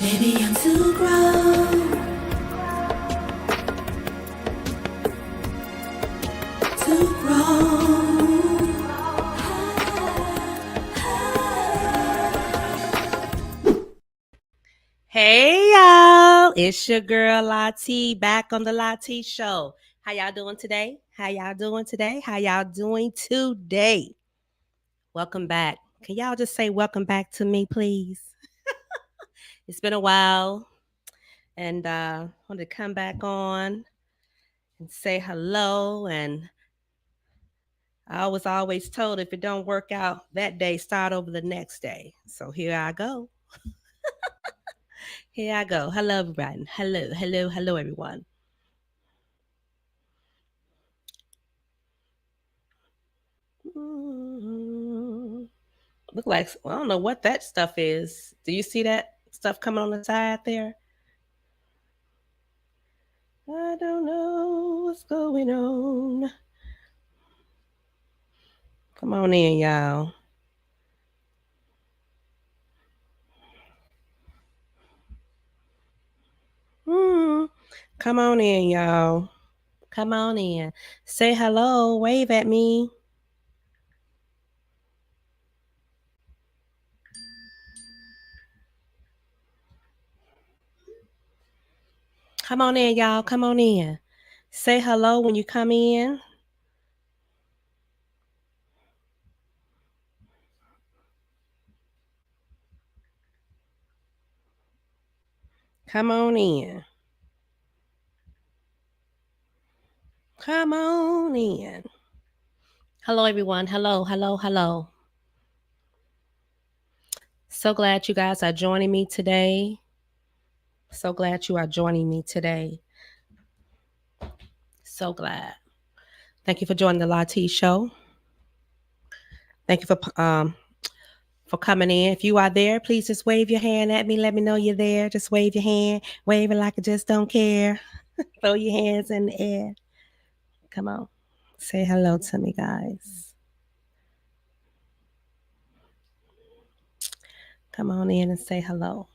Baby, I'm too grown to grow. Hey y'all, it's your girl Lati back on the Lati Show. How y'all doing today? How y'all doing today? How y'all doing today? Welcome back. Can y'all just say welcome back to me, please? It's been a while, and wanted to come back on and say hello. And I was always told if it don't work out that day, start over the next day. So here I go. Here I go. Hello, everyone. Hello, everyone. Look like I don't know what that stuff is. Do you see that stuff coming on the side there? I don't know what's going on. Come on in, y'all. Mm, come on in, y'all. Come on in. Say hello. Wave at me. Come on in, y'all. Come on in. Say hello when you come in. Come on in. Come on in. Hello, everyone. Hello. So glad you guys are joining me today. So glad you are joining me today. So glad. Thank you for joining the Lati Show. Thank you for coming in. If you are there, please just wave your hand at me. Let me know you're there. Just wave your hand. Wave it like I just don't care. Throw your hands in the air. Come on. Say hello to me, guys. Come on in and say hello.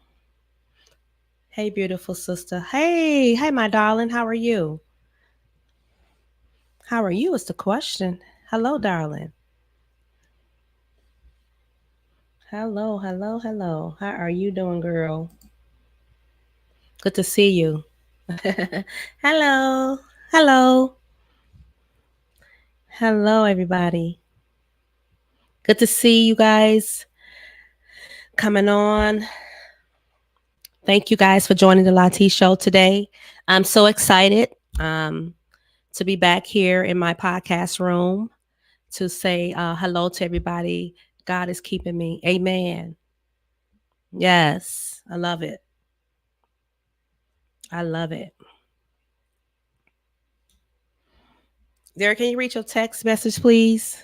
Hey, beautiful sister. Hey, my darling. How are you? How are you is the question. Hello, darling. Hello. How are you doing, girl? Good to see you. Hello. Hello. Hello, everybody. Good to see you guys coming on. Thank you guys for joining the Lati Show today. I'm so excited to be back here in my podcast room to say hello to everybody. God is keeping me. Amen. Yes, I love it. I love it. Derek, can you read your text message, please?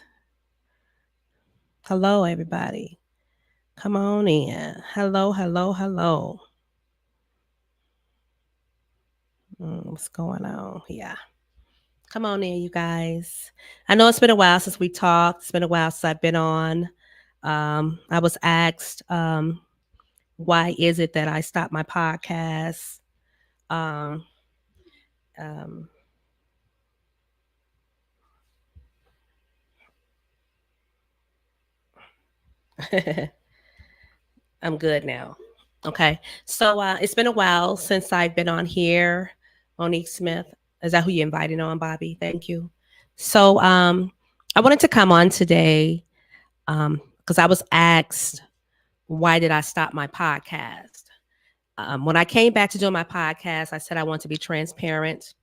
Hello, everybody. Come on in. Hello. What's going on? Yeah. Come on in, you guys. I know it's been a while since we talked. It's been a while since I've been on. I was asked, why is it that I stopped my podcast? Um, um, I'm good now. Okay. So it's been a while since I've been on here. Monique Smith. Is that who you invited on, Bobby? Thank you. So I wanted to come on today because I was asked, why did I stop my podcast? When I came back to doing my podcast, I said I wanted to be transparent.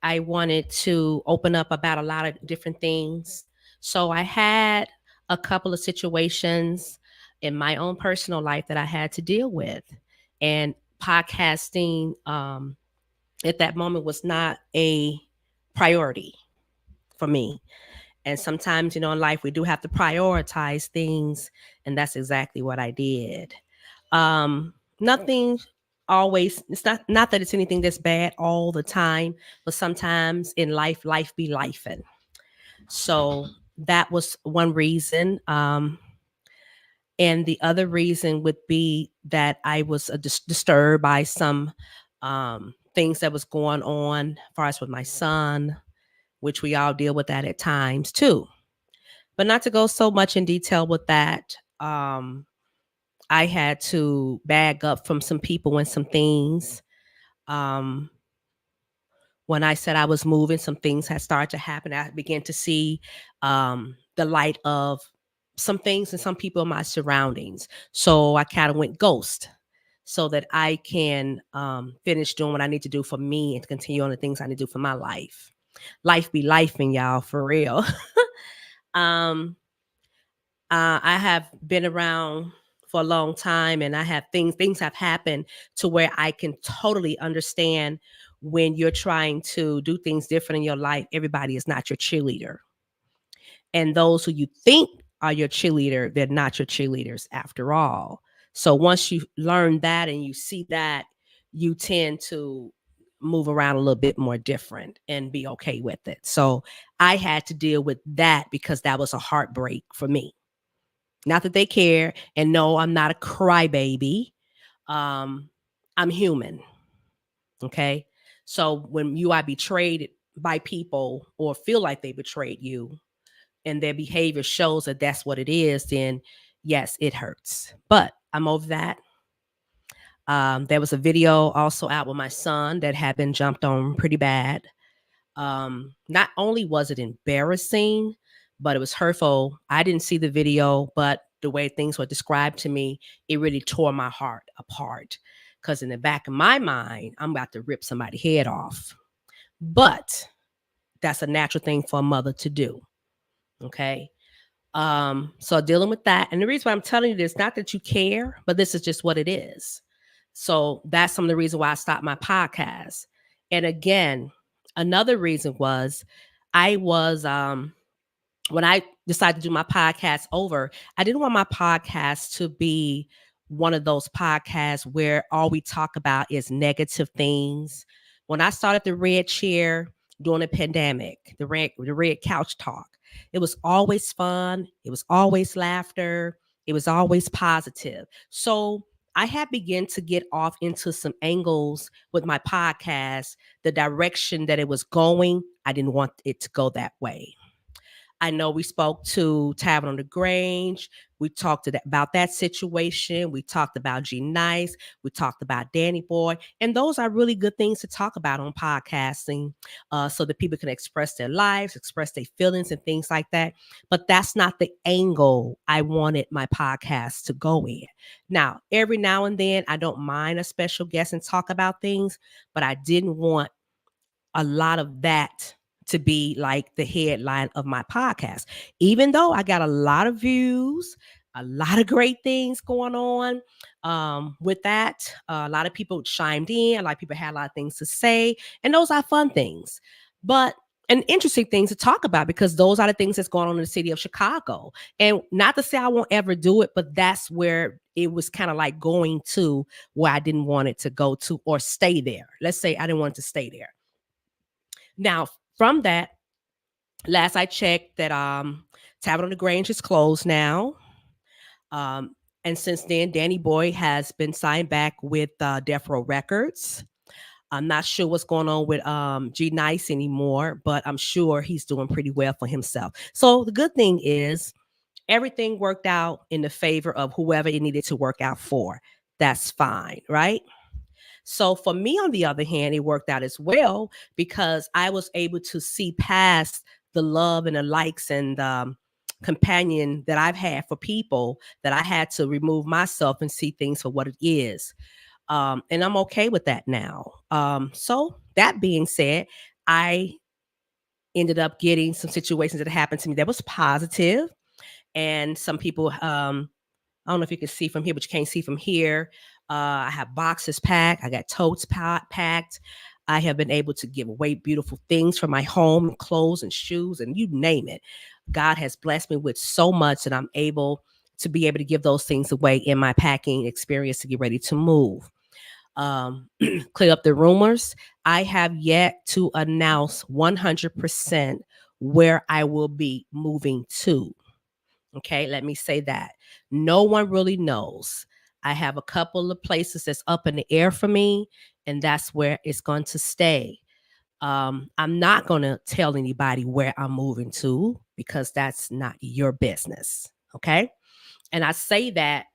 I wanted to open up about a lot of different things. So I had a couple of situations in my own personal life that I had to deal with. And podcasting at that moment was not a priority for me. And sometimes, in life, we do have to prioritize things. And that's exactly what I did. Nothing always, it's not that it's anything that's bad all the time, but sometimes in life be lifing. So that was one reason. And the other reason would be that I was disturbed by some things that was going on as far as with my son, which we all deal with that at times too. But not to go so much in detail with that. I had to bag up from some people and some things. Um, when I said I was moving, some things had started to happen. I began to see the light of some things and some people in my surroundings. So I kind of went ghost so that I can finish doing what I need to do for me and continue on the things I need to do for my life. Life be lifing, y'all, for real. um, I have been around for a long time, and I have things have happened to where I can totally understand when you're trying to do things different in your life. Everybody is not your cheerleader. And those who you think are your cheerleader, they're not your cheerleaders after all. So once you learn that and you see that, you tend to move around a little bit more different and be okay with it. So I had to deal with that because that was a heartbreak for me. Not that they care. And no, I'm not a crybaby. I'm human. Okay. So when you are betrayed by people or feel like they betrayed you and their behavior shows that that's what it is, then yes, it hurts. But I'm over that. There was a video also out with my son that had been jumped on pretty bad. Not only was it embarrassing, but it was hurtful. I didn't see the video, but the way things were described to me, it really tore my heart apart. Because in the back of my mind, I'm about to rip somebody's head off. But that's a natural thing for a mother to do. Okay. So dealing with that. And the reason why I'm telling you this, not that you care, but this is just what it is. So that's some of the reason why I stopped my podcast. And again, another reason was I was when I decided to do my podcast over, I didn't want my podcast to be one of those podcasts where all we talk about is negative things. When I started the Red Chair during the pandemic, the red couch talk, it was always fun. It was always laughter. It was always positive. So I had begun to get off into some angles with my podcast, the direction that it was going. I didn't want it to go that way. I know we spoke to Tavern on the Grange. We talked about that situation. We talked about G Nice. We talked about Danny Boy. And those are really good things to talk about on podcasting so that people can express their lives, express their feelings and things like that. But that's not the angle I wanted my podcast to go in. Now, every now and then, I don't mind a special guest and talk about things, but I didn't want a lot of that to be like the headline of my podcast. Even though I got a lot of views, a lot of great things going on with that. A lot of people chimed in. A lot of people had a lot of things to say. And those are fun things. But and interesting things to talk about because those are the things that's going on in the city of Chicago. And not to say I won't ever do it, but that's where it was kind of like going to where I didn't want it to go to or stay there. Let's say I didn't want it to stay there. Now, from that, last I checked, that Tavern on the Grange is closed now. And since then, Danny Boy has been signed back with Death Row Records. I'm not sure what's going on with G Nice anymore, but I'm sure he's doing pretty well for himself. So the good thing is everything worked out in the favor of whoever it needed to work out for. That's fine, right? So for me, on the other hand, it worked out as well because I was able to see past the love and the likes and companion that I've had for people, that I had to remove myself and see things for what it is. And I'm okay with that now. So that being said, I ended up getting some situations that happened to me that was positive. And some people, I don't know if you can see from here, but you can't see from here. I have boxes packed. I got totes packed. I have been able to give away beautiful things from my home, clothes and shoes, and you name it. God has blessed me with so much that I'm able to be able to give those things away in my packing experience to get ready to move. Clear up the rumors. I have yet to announce 100% where I will be moving to. Okay, let me say that. No one really knows. I have a couple of places that's up in the air for me, and that's where it's going to stay. I'm not going to tell anybody where I'm moving to because that's not your business. Okay. And I say that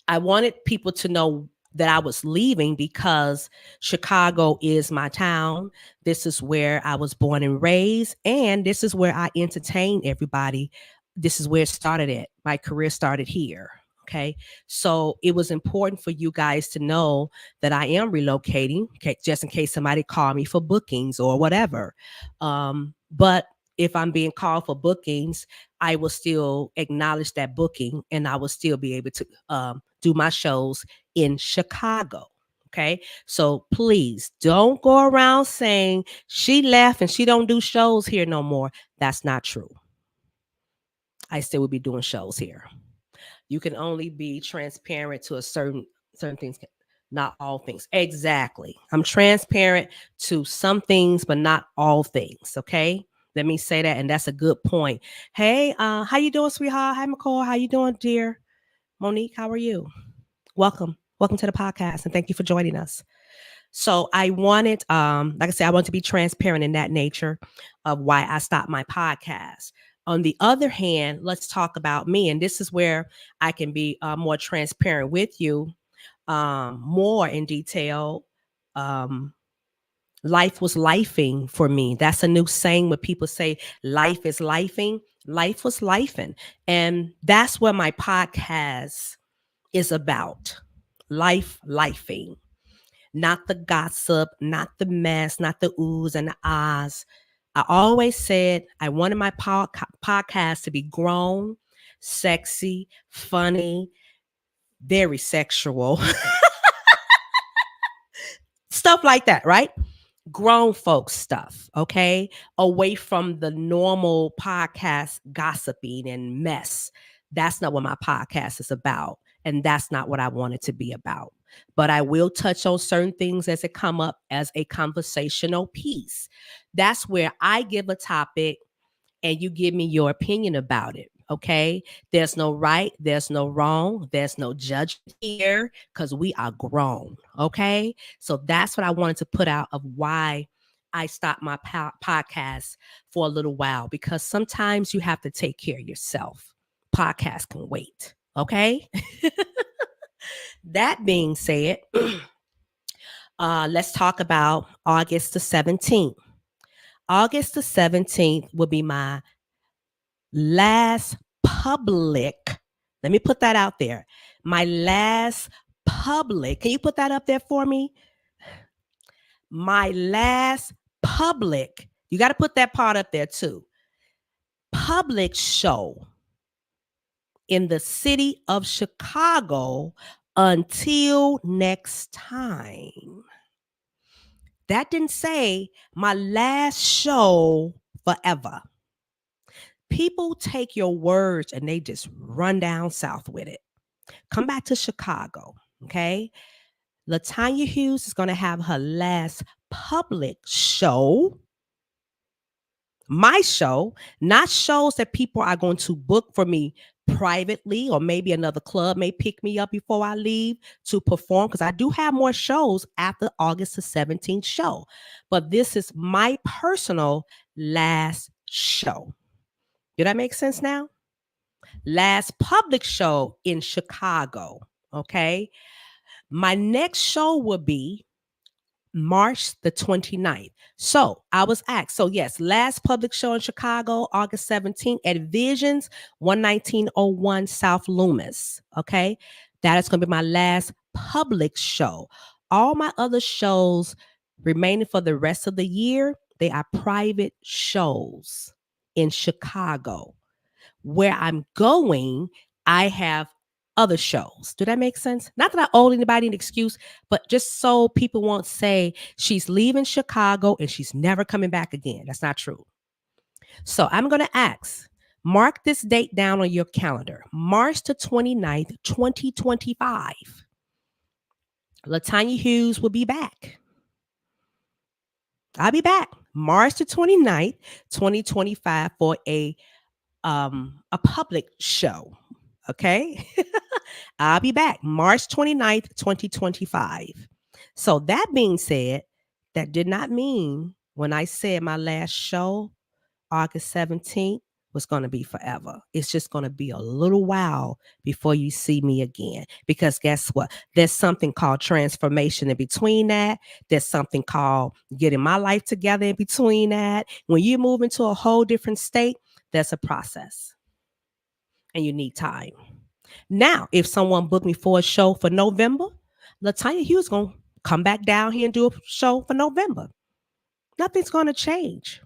I wanted people to know that I was leaving because Chicago is my town. This is where I was born and raised, and this is where I entertain everybody. This is where it started at. My career started here. Okay. So it was important for you guys to know that I am relocating, okay, just in case somebody called me for bookings or whatever. But if I'm being called for bookings, I will still acknowledge that booking and I will still be able to do my shows in Chicago. Okay. So please don't go around saying she left and she don't do shows here no more. That's not true. I still will be doing shows here. You can only be transparent to a certain things, not all things. Exactly. I'm transparent to some things, but not all things. Okay. Let me say that, and that's a good point. Hey, how you doing, sweetheart? Hi, McCall. How you doing, dear? Monique, how are you? Welcome to the podcast, and thank you for joining us. So I wanted, like I said, I want to be transparent in that nature of why I stopped my podcast. On the other hand, let's talk about me, and this is where I can be more transparent with you, more in detail. Um, Life was lifing for me. That's a new saying when people say life is lifing. Life was lifing, and that's what my podcast is about. Life lifing, not the gossip, not the mess, not the oohs and the ahs. I always said I wanted my podcast to be grown, sexy, funny, very sexual, stuff like that, right? Grown folks stuff, okay? Away from the normal podcast gossiping and mess. That's not what my podcast is about. And that's not what I want it to be about. But I will touch on certain things as it come up as a conversational piece. That's where I give a topic and you give me your opinion about it. Okay. There's no right. There's no wrong. There's no judgment here because we are grown. Okay. So that's what I wanted to put out of why I stopped my podcast for a little while because sometimes you have to take care of yourself. Podcast can wait. Okay. That being said, let's talk about August the 17th. August the 17th will be my last public, let me put that out there. My last public, can you put that up there for me? My last public, you got to put that part up there too. Public show in the city of Chicago until next time. That didn't say my last show forever. People take your words and they just run down south with it. Come back to Chicago, okay? LaTanya Hughes is going to have her last public show. My show, not shows that people are going to book for me privately, or maybe another club may pick me up before I leave to perform because I do have more shows after August the 17th show. But this is my personal last show. Did that make sense now? Last public show in Chicago. Okay. My next show will be March the 29th. So I was asked. So, yes, last public show in Chicago, August 17th at Visions, 11901 South Loomis. Okay. That is going to be my last public show. All my other shows remaining for the rest of the year, they are private shows in Chicago. Where I'm going, I have other shows. Do that make sense? Not that I owe anybody an excuse, but just so people won't say she's leaving Chicago and she's never coming back again. That's not true. So I'm going to ask, mark this date down on your calendar, March the 29th, 2025. LaTanya Hughes will be back. I'll be back March the 29th, 2025 for a a public show. Okay. I'll be back March 29th, 2025. So that being said, that did not mean when I said my last show, August 17th, was going to be forever. It's just going to be a little while before you see me again. Because guess what? There's something called transformation in between that. There's something called getting my life together in between that. When you move into a whole different state, there's a process and you need time. Now, if someone booked me for a show for November, Latanya Hughes going to come back down here and do a show for November. Nothing's going to change.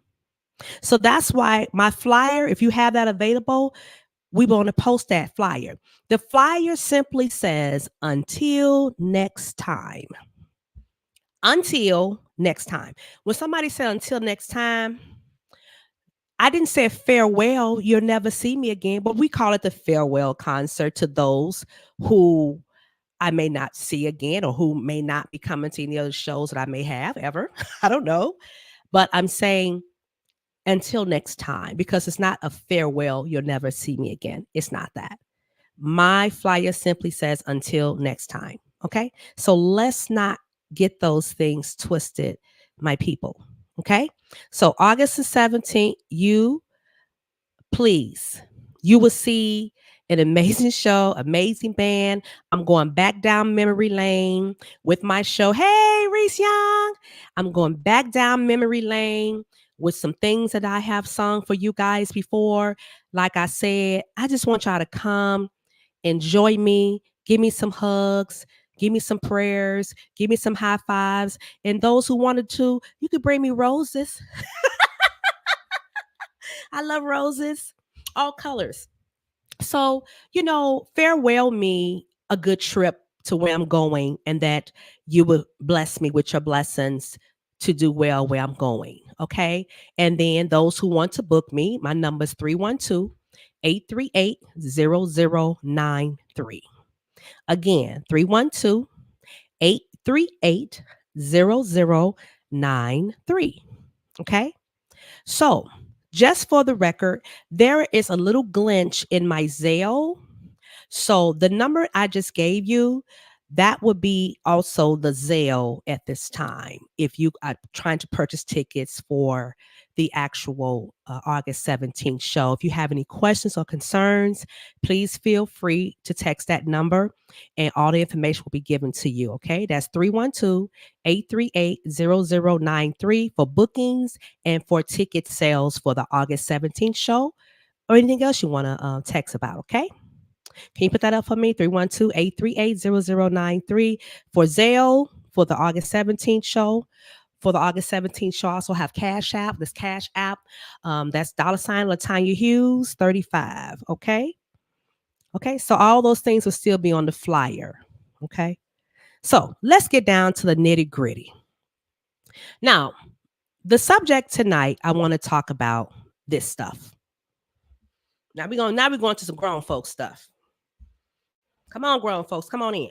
So that's why my flyer, if you have that available, we want to post that flyer. The flyer simply says, until next time. Until next time. When somebody said until next time, I didn't say farewell, you'll never see me again, but we call it the farewell concert to those who I may not see again or who may not be coming to any other shows that I may have ever. I don't know. But I'm saying until next time, because it's not a farewell, you'll never see me again. It's not that. My flyer simply says until next time. Okay. So let's not get those things twisted, my people. Okay. So August the 17th, you will see an amazing show, amazing band. I'm going back down memory lane with my show. Hey, Reese Young. I'm going back down memory lane with some things that I have sung for you guys before. Like I said, I just want y'all to come, enjoy me, give me some hugs, give me some prayers, give me some high fives. And those who wanted to, you could bring me roses. I love roses, all colors. So, farewell me a good trip to where I'm going, and that you will bless me with your blessings to do well where I'm going. Okay. And then those who want to book me, my number is 312-838-0093. Again, 312-838-0093. Okay. So, just for the record, there is a little glitch in my Zelle. So the number I just gave you, that would be also the Zelle at this time. If you are trying to purchase tickets for the actual August 17th show. If you have any questions or concerns, please feel free to text that number and all the information will be given to you. Okay. That's 312-838-0093 for bookings and for ticket sales for the August 17th show or anything else you want to text about. Okay. Can you put that up for me? 312-838-0093 for Zelle for the August 17th show. For the August 17th show, I also have Cash App. This Cash App, that's $ Latanya Hughes 35. Okay. Okay. So all those things will still be on the flyer. Okay. So let's get down to the nitty gritty. Now, the subject tonight, I want to talk about this stuff. Now we're going to some grown folks stuff. Come on, grown folks. Come on in.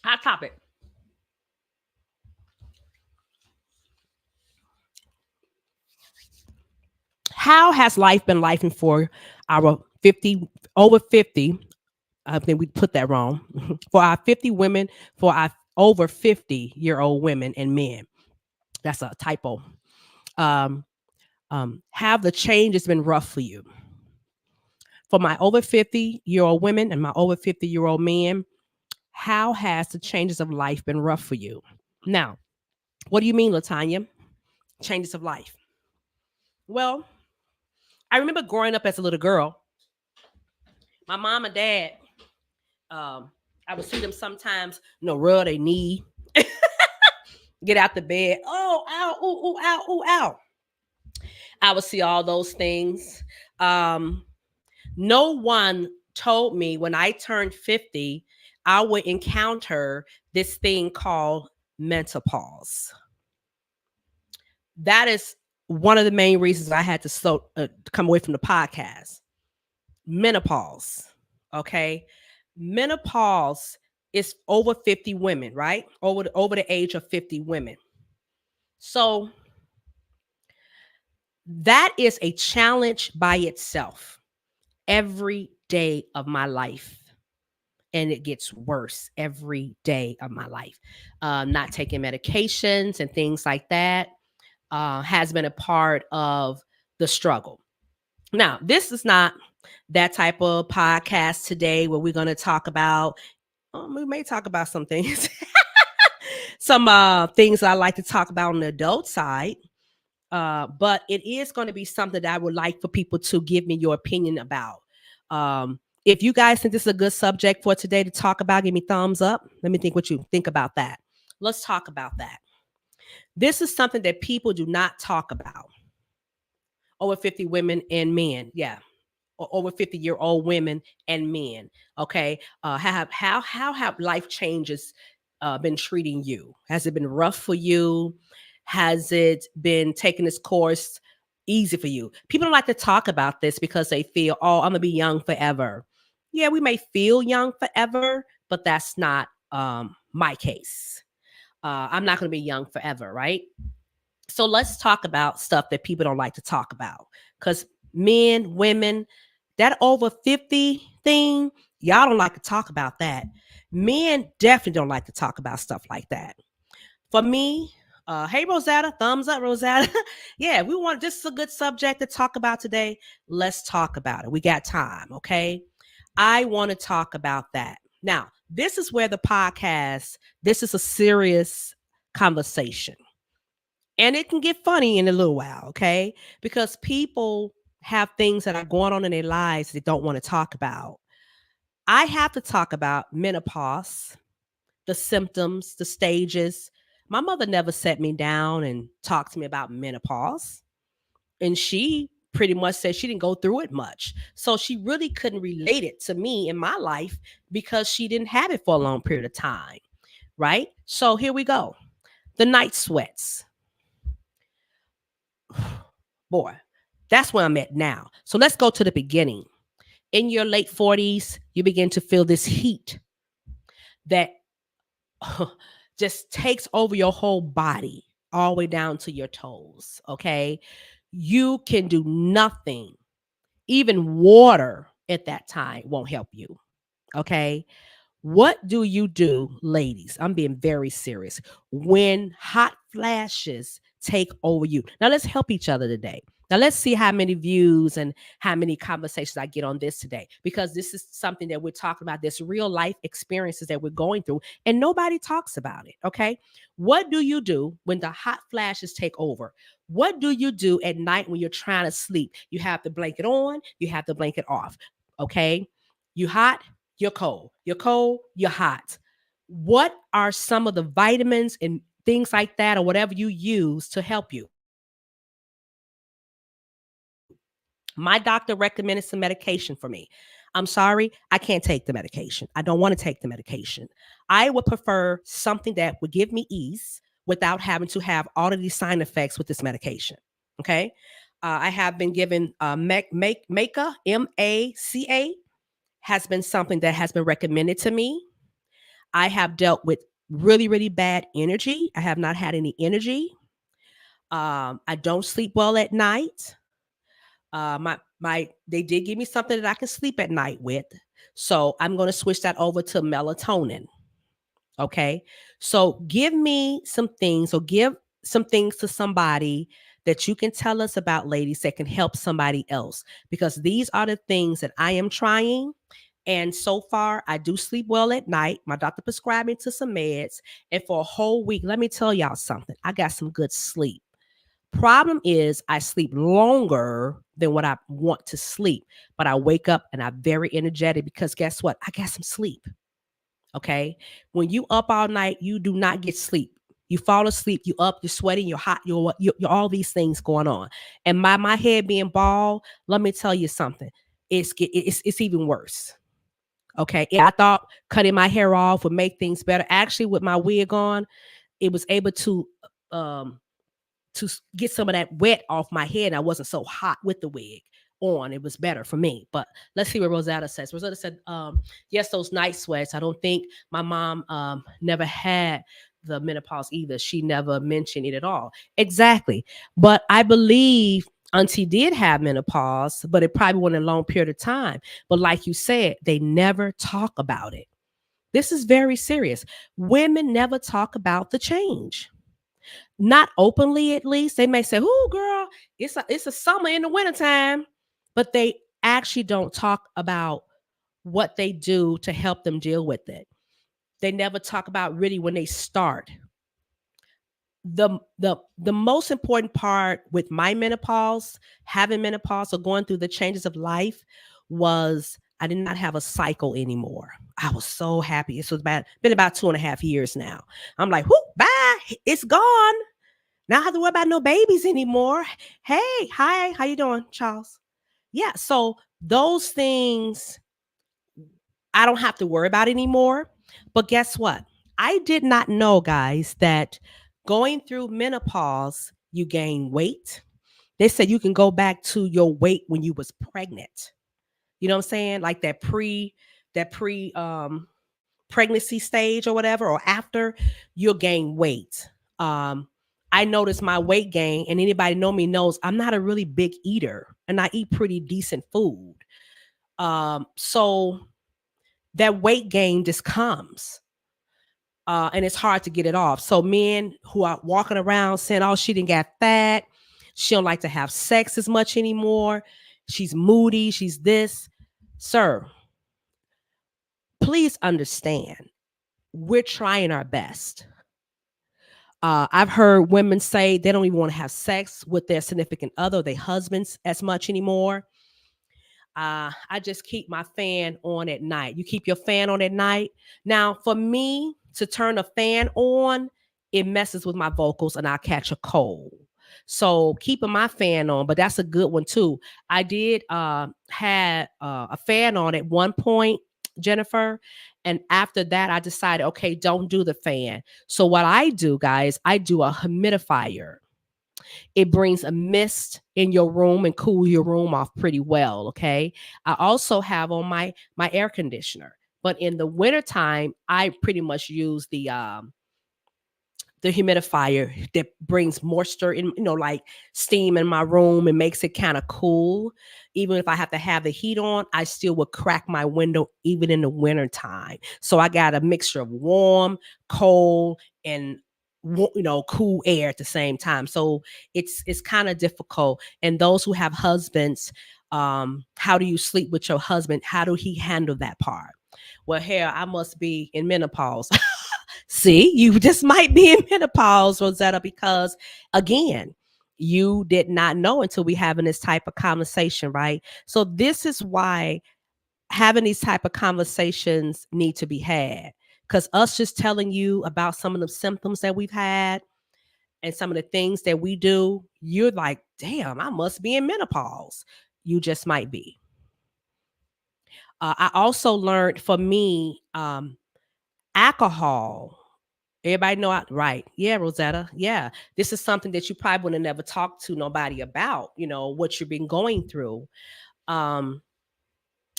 Hot topic. How has life been life for our over 50? I think we put that wrong. For our 50 women, for our over 50-year-old women and men. That's a typo. Have the changes been rough for you? For my over 50-year-old women and my over 50-year-old men, how has the changes of life been rough for you? Now, what do you mean, Latanya? Changes of life. Well, I remember growing up as a little girl. My mom and dad, I would see them sometimes, rub their knee, get out the bed. Oh, ow, ooh, ooh, ow, ooh, ow. I would see all those things. No one told me when I turned 50, I would encounter this thing called menopause. That is one of the main reasons I had to come away from the podcast. Menopause. Okay. Menopause is over 50 women, right? Over the age of 50 women. So That is a challenge by itself every day of my life. And it gets worse every day of my life. Not taking medications and things like that has been a part of the struggle. Now, this is not that type of podcast today where we're going to talk about, we may talk about some things, some things that I like to talk about on the adult side. But it is going to be something that I would like for people to give me your opinion about. If you guys think this is a good subject for today to talk about, give me thumbs up. Let me think what you think about that. Let's talk about that. This is something that people do not talk about. Over 50 women and men. Yeah. Over 50-year-old women and men. Okay. How have life changes been treating you? Has it been rough for you? Has it been taking its course easy for you? People don't like to talk about this because they feel, oh, I'm gonna be young forever. Yeah, we may feel young forever, but that's not my case. I'm not gonna be young forever, right? So let's talk about stuff that people don't like to talk about. Because men, women, that over 50 thing, y'all don't like to talk about that. Men definitely don't like to talk about stuff like that. For me, hey Rosetta, thumbs up, Rosetta. Yeah, we want this is a good subject to talk about today. Let's talk about it. We got time, okay? I want to talk about that. Now, this is where the podcast, this is a serious conversation. And it can get funny in a little while, okay? Because people have things that are going on in their lives they don't want to talk about. I have to talk about menopause, the symptoms, the stages. My mother never sat me down and talked to me about menopause. And she pretty much said she didn't go through it much. So she really couldn't relate it to me in my life because she didn't have it for a long period of time. Right? So here we go. The night sweats. Boy, that's where I'm at now. So let's go to the beginning. In your late 40s, you begin to feel this heat that just takes over your whole body all the way down to your toes. Okay. You can do nothing. Even water at that time won't help you. Okay. What do you do, ladies? I'm being very serious. When hot flashes take over you. Now let's help each other today. Now let's see how many views and how many conversations I get on this today, because this is something that we're talking about, this real life experiences that we're going through and nobody talks about it. Okay. What do you do when the hot flashes take over? What do you do at night when you're trying to sleep? You have the blanket on, you have the blanket off. Okay. You hot, you're cold. You're cold, you're hot. What are some of the vitamins and things like that, or whatever you use to help you? My doctor recommended some medication for me. I'm sorry, I can't take the medication. I don't want to take the medication. I would prefer something that would give me ease without having to have all of these side effects with this medication. Okay. I have been given Maca, MACA, has been something that has been recommended to me. I have dealt with really, really bad energy. I have not had any energy. I don't sleep well at night. They did give me something that I can sleep at night with. So I'm going to switch that over to melatonin. Okay. So give me some things, or give some things to somebody that you can tell us about, ladies, that can help somebody else, because these are the things that I am trying. And so far, I do sleep well at night. My doctor prescribed me to some meds. And for a whole week, let me tell y'all something. I got some good sleep. Problem is, I sleep longer than what I want to sleep, but I wake up and I'm very energetic because guess what? I got some sleep. Okay. When you up all night, you do not get sleep. You fall asleep, you up, you're sweating, you're hot, you're all these things going on. And my head being bald, let me tell you something. It's even worse. Okay. Yeah, I thought cutting my hair off would make things better. Actually, with my wig on, it was able um to get some of that wet off my head. And I wasn't so hot with the wig on. It was better for me. But let's see what Rosetta says. Rosetta said, yes, those night sweats. I don't think my mom never had the menopause either. She never mentioned it at all. Exactly. But I believe Auntie did have menopause, but it probably wasn't a long period of time. But like you said, they never talk about it. This is very serious. Women never talk about the change. Not openly, at least. They may say, "Oh, girl, it's a summer in the wintertime," but they actually don't talk about what they do to help them deal with it. They never talk about really when they start. The most important part with my menopause, having menopause or going through the changes of life, was I did not have a cycle anymore. I was so happy. This was been about 2.5 years now. I'm like, whoo, bye, it's gone. Now I don't have to worry about no babies anymore. Hey, hi, how you doing, Charles? Yeah, so those things I don't have to worry about anymore. But guess what? I did not know, guys, that going through menopause, you gain weight. They said you can go back to your weight when you was pregnant. You know what I'm saying? Like that pre pregnancy stage or whatever, or after, you'll gain weight. Um, I noticed my weight gain, and anybody know me knows I'm not a really big eater, and I eat pretty decent food. So that weight gain just comes. And it's hard to get it off. So men who are walking around saying, "Oh, she didn't get fat. She don't like to have sex as much anymore. She's moody. She's this." Sir, please understand. We're trying our best. I've heard women say they don't even want to have sex with their significant other, their husbands, as much anymore. I just keep my fan on at night. You keep your fan on at night. Now, for me to turn a fan on, it messes with my vocals and I'll catch a cold. So keeping my fan on, but that's a good one too. I did had a fan on at one point, Jennifer, and after that, I decided, okay, don't do the fan. So what I do, guys, I do a humidifier. It brings a mist in your room and cool your room off pretty well. Okay. I also have on my air conditioner. But in the wintertime, I pretty much use the humidifier that brings moisture in, like steam in my room and makes it kind of cool. Even if I have to have the heat on, I still would crack my window even in the wintertime. So I got a mixture of warm, cold, and cool air at the same time. So it's kind of difficult. And those who have husbands, how do you sleep with your husband? How do he handle that part? Well, here I must be in menopause. See, you just might be in menopause, Rosetta, because again, you did not know until we having this type of conversation, right? So this is why having these type of conversations need to be had. Because us just telling you about some of the symptoms that we've had and some of the things that we do, you're like, damn, I must be in menopause. You just might be. I also learned, for me, alcohol. Everybody know right. Yeah, Rosetta. Yeah. This is something that you probably would have never talked to nobody about, what you've been going through. Um,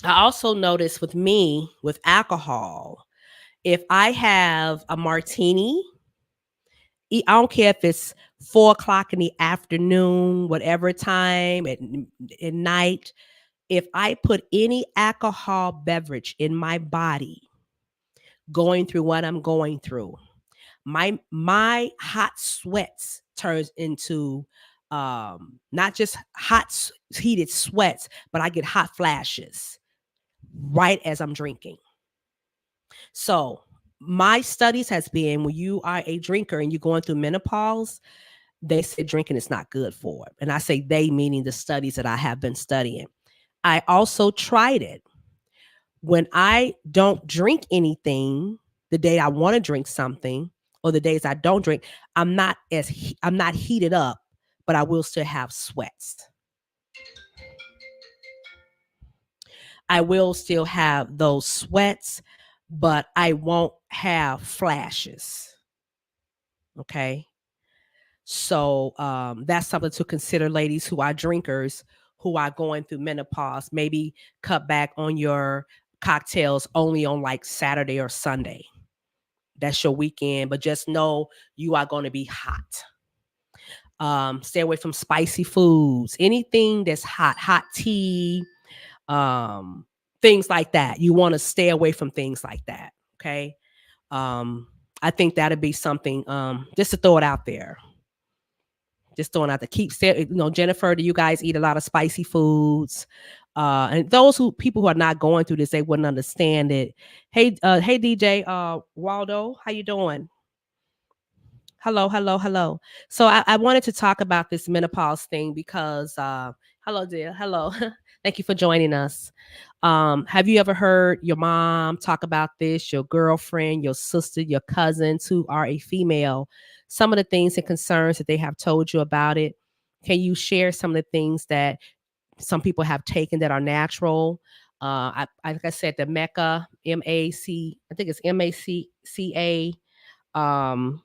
I also noticed with me with alcohol, if I have a martini, I don't care if it's 4 o'clock in the afternoon, whatever time at night. If I put any alcohol beverage in my body, going through what I'm going through, my hot sweats turns into not just heated sweats, but I get hot flashes right as I'm drinking. So my studies has been, when you are a drinker and you're going through menopause, they say drinking is not good for it. And I say they, meaning the studies that I have been studying. I also tried it. When I don't drink anything, the day I want to drink something, or the days I don't drink, I'm not heated up, but I will still have sweats. I will still have those sweats, but I won't have flashes. Okay. So that's something to consider, ladies who are drinkers, who are going through menopause. Maybe cut back on your cocktails only on like Saturday or Sunday. That's your weekend, but just know you are going to be hot. Stay away from spicy foods, anything that's hot tea, um, things like that. You want to stay away from things like that. Okay. Um, I think that'd be something, just to throw it out there. Just throwing out the Jennifer, do you guys eat a lot of spicy foods? And those people who are not going through this, they wouldn't understand it. Hey, DJ, Waldo, how you doing? Hello, hello, hello. So I wanted to talk about this menopause thing because, hello, dear. Hello. Thank you for joining us. Have you ever heard your mom talk about this, your girlfriend, your sister, your cousins who are a female, some of the things and concerns that they have told you about it? Can you share some of the things that some people have taken that are natural? Like I said, the Mecca, MAC, I think it's MACCA. Um,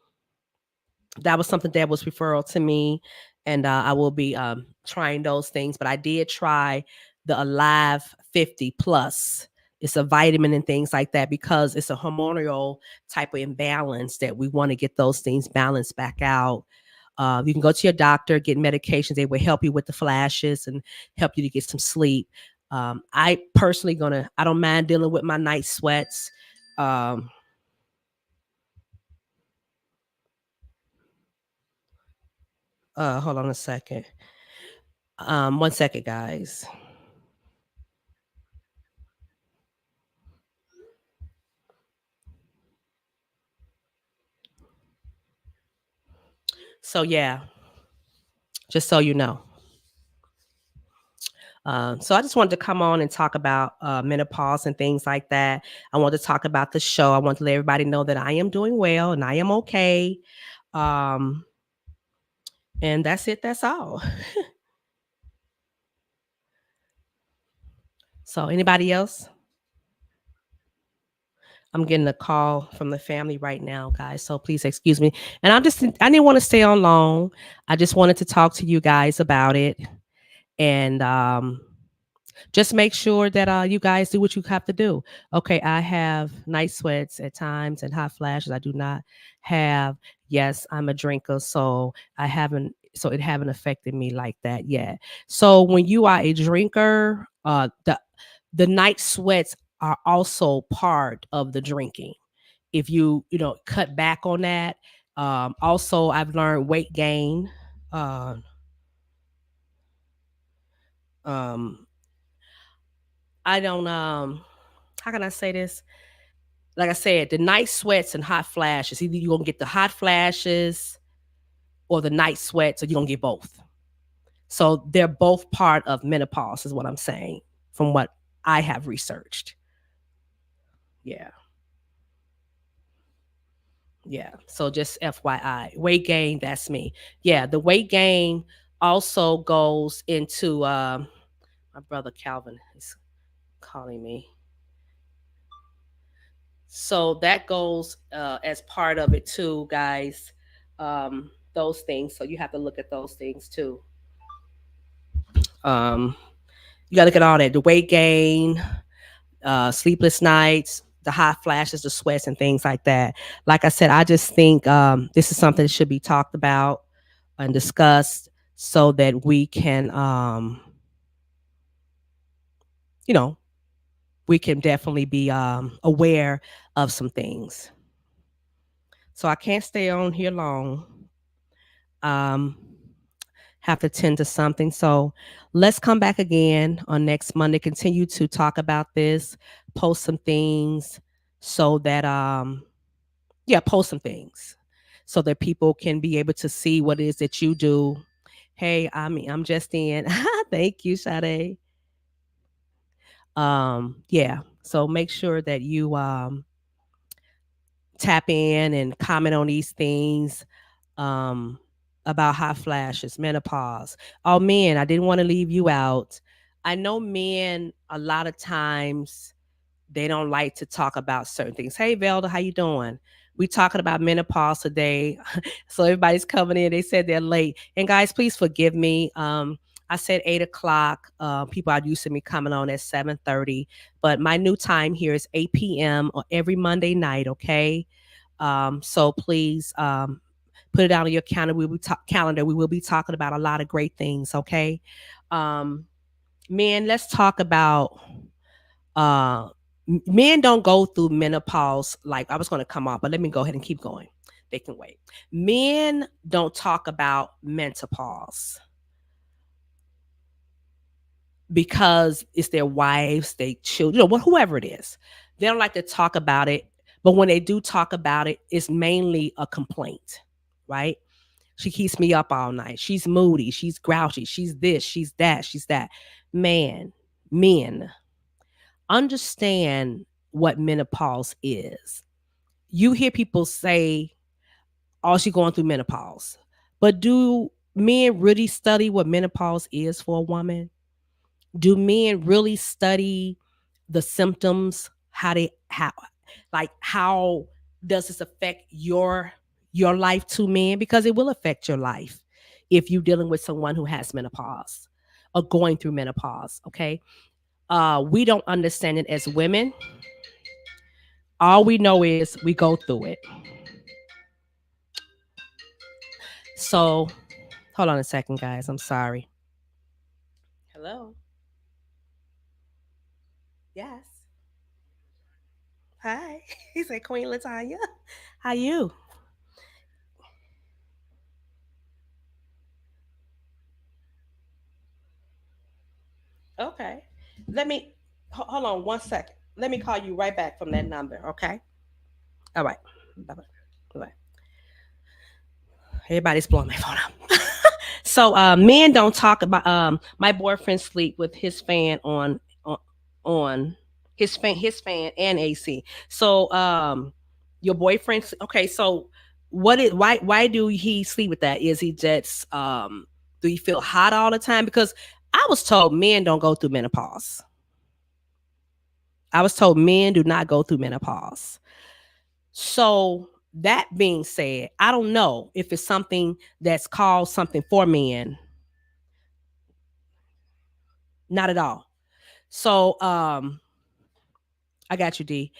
that was something that was referral to me, and I will be trying those things. But I did try the Alive 50 Plus. It's a vitamin and things like that because it's a hormonal type of imbalance that we want to get those things balanced back out. You can go to your doctor, get medications. They will help you with the flashes and help you to get some sleep. I personally I don't mind dealing with my night sweats. Hold on a second. 1 second, guys. So yeah, just so you know. So I just wanted to come on and talk about menopause and things like that. I want to talk about the show. I want to let everybody know that I am doing well and I am okay. Um, and that's it. That's all. So anybody else? I'm getting a call from the family right now, guys. So please excuse me. And I didn't want to stay on long. I just wanted to talk to you guys about it. And just make sure that you guys do what you have to do. Okay, I have night sweats at times and hot flashes. I do not have. Yes, I'm a drinker, so it haven't affected me like that yet. So when you are a drinker, the night sweats are also part of the drinking. If you cut back on that. Also, I've learned weight gain. Uh, um, I don't how can I say this? Like I said, the night sweats and hot flashes. Either you're gonna get the hot flashes or the night sweats, or you're gonna get both. So they're both part of menopause, is what I'm saying, from what I have researched. Yeah. Yeah. So just FYI. Weight gain, that's me. Yeah, the weight gain also goes into my brother Calvin is calling me. So that goes as part of it too, guys. Those things. So you have to look at those things too. Um, you got to look at all that: the weight gain, sleepless nights, the hot flashes, the sweats, and things like that. Like I said, I just think this is something that should be talked about and discussed so that we can, you know, we can definitely be aware of some things. So I can't stay on here long. Um, have to tend to something. So let's come back again on next Monday. Continue to talk about this. Post some things so that post some things so that people can be able to see what it is that you do. Hey, I'm just in. Thank you, Sade. Yeah. So make sure that you tap in and comment on these things um, about hot flashes, menopause. Oh, men, I didn't want to leave you out. I know men a lot of times they don't like to talk about certain things. Hey, Velda, how you doing? We talking about menopause today, so everybody's coming in. They said they're late, and guys, please forgive me. I said 8 o'clock. People are used to me coming on at 7:30, but my new time here is 8 p.m. on every Monday night. Okay, so please Put it out on your calendar. We will be talking about a lot of great things. Okay, men. Let's talk about uh men don't go through menopause. Like, I was going to come off, but let me go ahead and keep going. They can wait. Men don't talk about menopause because it's their wives, they children, whoever it is. They don't like to talk about it. But when they do talk about it, it's mainly a complaint, right? She keeps me up all night. She's moody. She's grouchy. She's this. She's that. She's that. Man, men, understand what menopause is. You hear people say, "Oh, she's going through menopause," but do men really study what menopause is for a woman? Do men really study the symptoms? How does this affect your life to men? Because it will affect your life if you're dealing with someone who has menopause or going through menopause. Okay. We don't understand it as women. All we know is we go through it. So hold on a second, guys. I'm sorry. Hello. Yes. Hi. He said, Queen Latanya. How you? Okay. Let me hold on 1 second. Let me call you right back from that number. Okay. All right. Bye bye. Bye. Everybody's blowing my phone up. So men don't talk about my boyfriend sleep with his fan on his fan and AC. So your boyfriend, okay, so why do he sleep with that? Is he just do you feel hot all the time? Because I was told men don't go through menopause. I was told men do not go through menopause. So that being said, I don't know if it's something that's called something for men. Not at all. So I got you, D.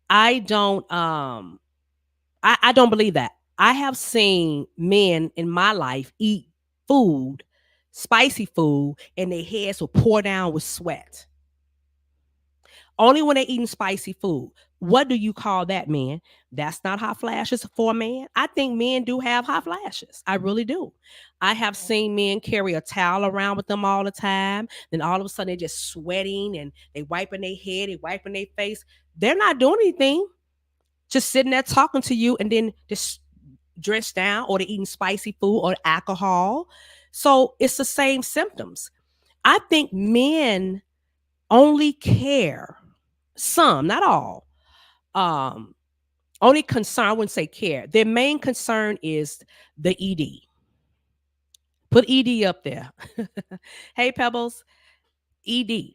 I don't I don't believe that. I have seen men in my life eat food, spicy food, and their heads will pour down with sweat. Only when they're eating spicy food. What do you call that, man? That's not hot flashes for a man. I think men do have hot flashes. I really do. I have seen men carry a towel around with them all the time. Then all of a sudden they're just sweating and they wiping their head, they wiping their face. They're not doing anything. Just sitting there talking to you and then just dressed down, or they're eating spicy food or alcohol. So it's the same symptoms. I think men only care, some, not all, um, only concern, I wouldn't say care. Their main concern is the ED. Put ED up there. Hey, Pebbles, ED,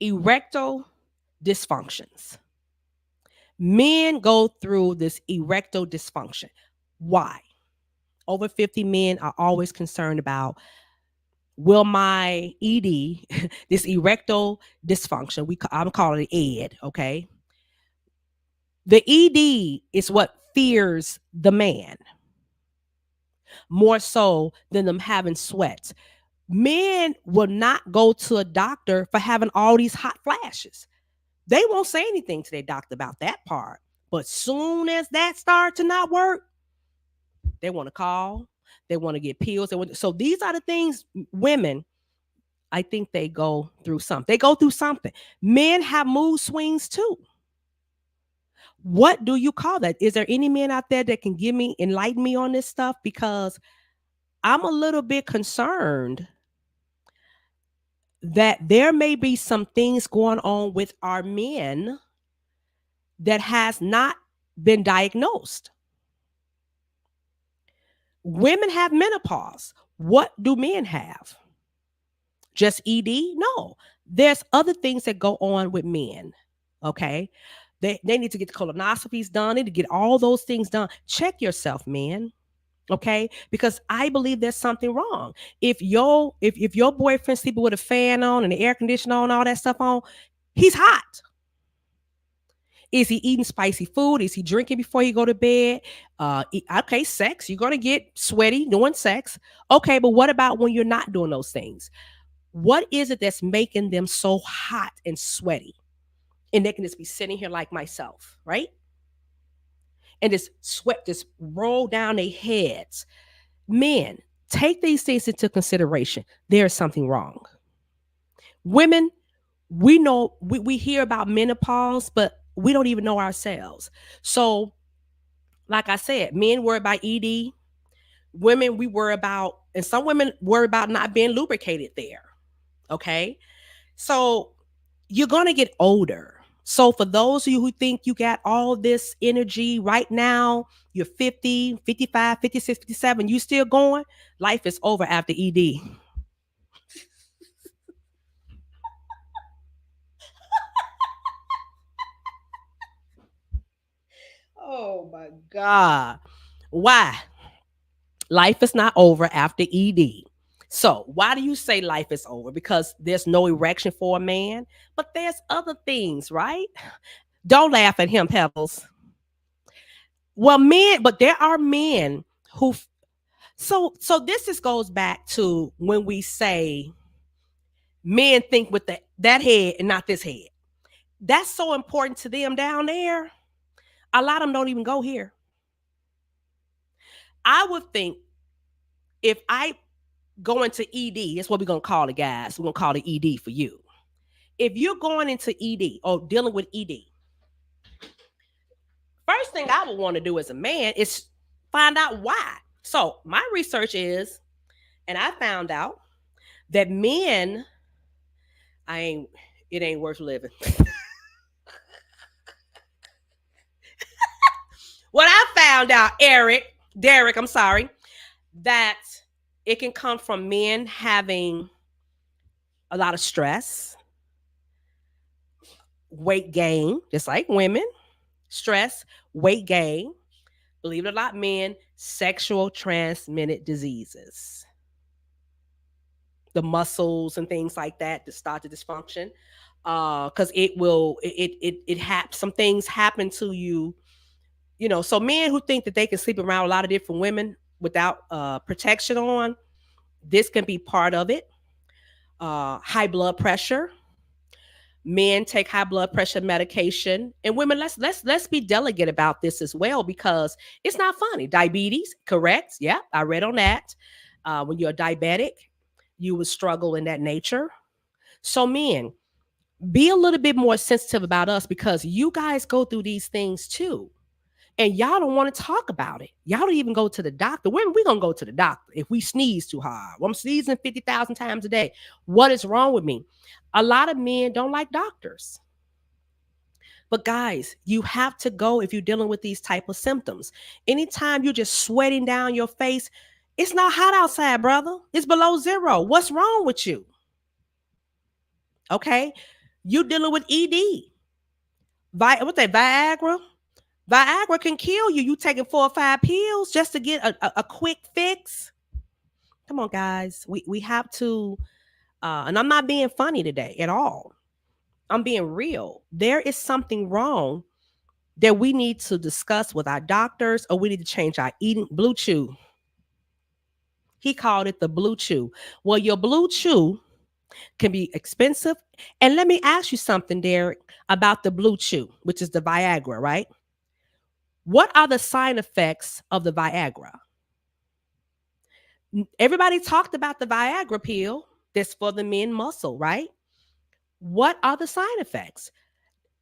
erectile dysfunctions. Men go through this erectile dysfunction. Why? Over 50 men are always concerned about, will my ED, this erectile dysfunction, I'm calling it ED, okay? The ED is what fears the man more so than them having sweats. Men will not go to a doctor for having all these hot flashes. They won't say anything to their doctor about that part. But soon as that starts to not work, they want to call. They want to get pills. So these are the things women, I think they go through something. They go through something. Men have mood swings too. What do you call that? Is there any men out there that can enlighten me on this stuff? Because I'm a little bit concerned that there may be some things going on with our men that has not been diagnosed. Women have menopause. What do men have? Just ED? No. There's other things that go on with men. Okay. They need to get the colonoscopies done. They need to get all those things done. Check yourself, man. Okay. Because I believe there's something wrong. If your boyfriend sleeping with a fan on and the air conditioner on, all that stuff on, he's hot. Is he eating spicy food? Is he drinking before he go to bed? Okay, sex. You're gonna get sweaty doing sex. Okay, but what about when you're not doing those things? What is it that's making them so hot and sweaty? And they can just be sitting here like myself, right? And this sweat just roll down their heads. Men, take these things into consideration. There is something wrong. Women, we know we hear about menopause, but we don't even know ourselves. So, like I said, men worry about ED. Women, we worry about, and some women worry about not being lubricated there. Okay. So you're going to get older. So for those of you who think you got all this energy right now, you're 50, 55, 56, 57, you still going, life is over after ED. Oh my God. Why? Life is not over after ED. So, why do you say life is over? Because there's no erection for a man, but there's other things, right? Don't laugh at him, Pebbles. Well, men, but there are men who so this just goes back to when we say men think with that head and not this head. That's so important to them down there. A lot of them don't even go here. I would think if I go into ED, that's what we're gonna call it, guys. We're gonna call it ED for you. If you're going into ED or dealing with ED, first thing I would want to do as a man is find out why. So my research is, and I found out that men, it ain't worth living. What I found out, Derek, I'm sorry, that it can come from men having a lot of stress, weight gain, just like women, stress, weight gain, believe it or not, men, sexual transmitted diseases, the muscles and things like that that start to dysfunction. Because some things happen to you, so men who think that they can sleep around a lot of different women without protection on, this can be part of it. High blood pressure. Men take high blood pressure medication, and women, let's be delicate about this as well, because it's not funny. Diabetes, correct? Yeah, I read on that. When you're diabetic, you would struggle in that nature. So men, be a little bit more sensitive about us, because you guys go through these things too. And y'all don't want to talk about it. Y'all don't even go to the doctor. When we gonna go to the doctor if we sneeze too hard? Well, I'm sneezing 50,000 times a day. What is wrong with me? A lot of men don't like doctors. But guys, you have to go if you're dealing with these type of symptoms. Anytime you're just sweating down your face, it's not hot outside, brother. It's below zero. What's wrong with you? Okay, you dealing with ED. What's that? Viagra. Viagra can kill you. You taking 4 or 5 pills just to get a quick fix. Come on, guys. We have to, and I'm not being funny today at all. I'm being real. There is something wrong that we need to discuss with our doctors, or we need to change our eating. Blue Chew. He called it the Blue Chew. Well, your Blue Chew can be expensive. And let me ask you something, Derek, about the Blue Chew, which is the Viagra, right? What are the side effects of the Viagra? Everybody talked about the Viagra pill that's for the men muscle, right? What are the side effects?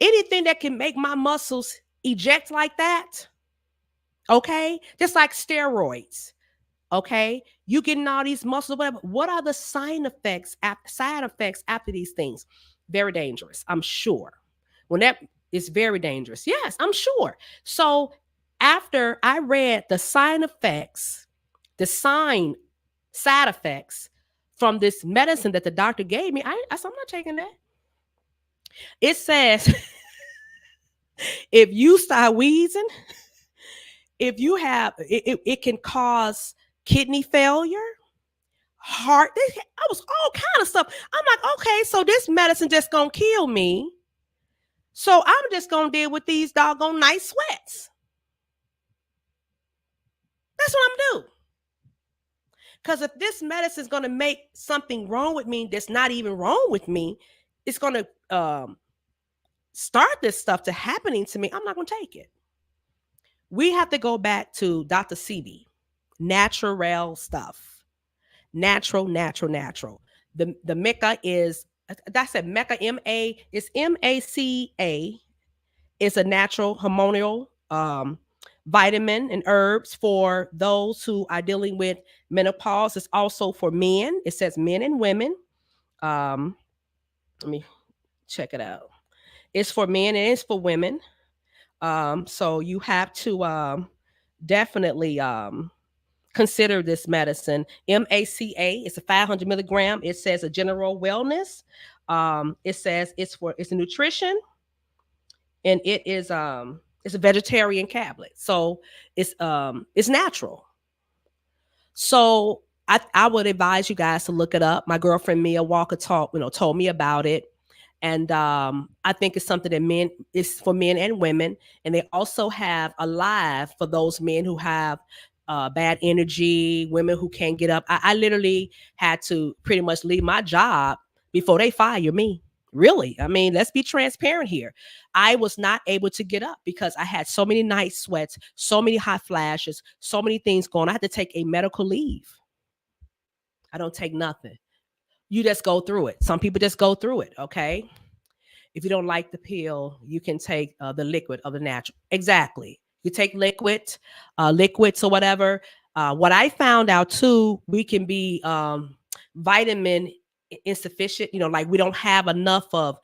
Anything that can make my muscles eject like that, okay? Just like steroids, okay? You getting all these muscles, whatever. What are the side effects after these things? Very dangerous, I'm sure. When that is very dangerous. Yes, I'm sure. So after I read the side effects from this medicine that the doctor gave me, I said, I'm not taking that. It says, if you start wheezing, if you have, it can cause kidney failure, heart. I was all kind of stuff. I'm like, okay, so this medicine just gonna kill me. So I'm just gonna deal with these doggone night sweats. That's what I'm gonna do. Because if this medicine is gonna make something wrong with me that's not even wrong with me, it's gonna start this stuff to happening to me. I'm not gonna take it. We have to go back to Dr. Sebi, natural stuff, natural. The Mecca is that's a Mecca MA. It's MACA. It's a natural hormonal vitamin and herbs for those who are dealing with menopause. It's also for men. It says men and women. Let me check it out. It's for men and it's for women. So you have to definitely consider this medicine. MACA. It's a 500 milligram. It says a general wellness. It says it's a nutrition, and it's a vegetarian tablet. So it's natural. So I would advise you guys to look it up. My girlfriend Mia Walker told me about it. And I think it's something that it's for men and women. And they also have Alive for those men who have bad energy, women who can't get up. I literally had to pretty much leave my job before they fire me. Really. I mean, let's be transparent here. I was not able to get up because I had so many night sweats, so many hot flashes, so many things going. I had to take a medical leave. I don't take nothing. You just go through it. Some people just go through it. Okay. If you don't like the pill, you can take the liquid of the natural. Exactly. You take liquids or whatever. What I found out too, we can be vitamin insufficient. Like we don't have enough of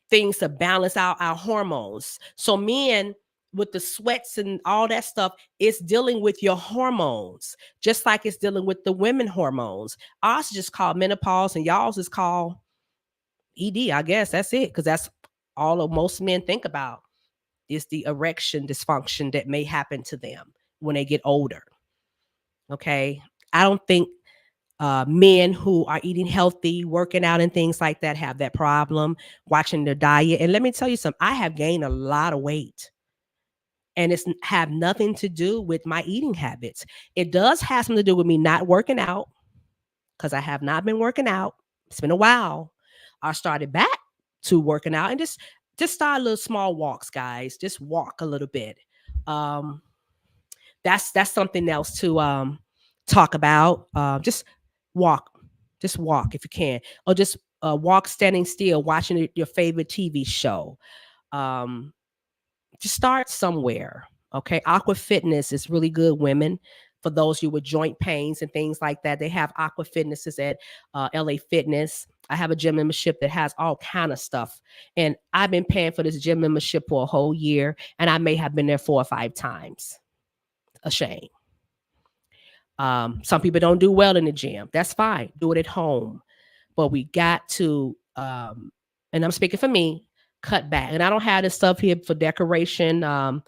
things to balance out our hormones. So men with the sweats and all that stuff, it's dealing with your hormones, just like it's dealing with the women hormones. Ours is just called menopause, and y'all's is called ED. I guess that's it, because that's all of most men think about is the erection dysfunction that may happen to them when they get older. Okay, I don't think men who are eating healthy, working out, and things like that have that problem, watching their diet. And let me tell you something, I have gained a lot of weight. And it's have nothing to do with my eating habits. It does have something to do with me not working out, because I have not been working out. It's been a while. I started back to working out and just start little small walks, guys. Just walk a little bit. That's something else to talk about. Just walk if you can, or just walk standing still, watching your favorite TV show. Just start somewhere. Okay. Aqua Fitness is really good, women. For those you with joint pains and things like that, they have Aqua Fitnesses at LA Fitness. I have a gym membership that has all kind of stuff. And I've been paying for this gym membership for a whole year, and I may have been there 4 or 5 times. A shame. Some people don't do well in the gym. That's fine. Do it at home. But we got to, and I'm speaking for me, cut back. And I don't have this stuff here for decoration. I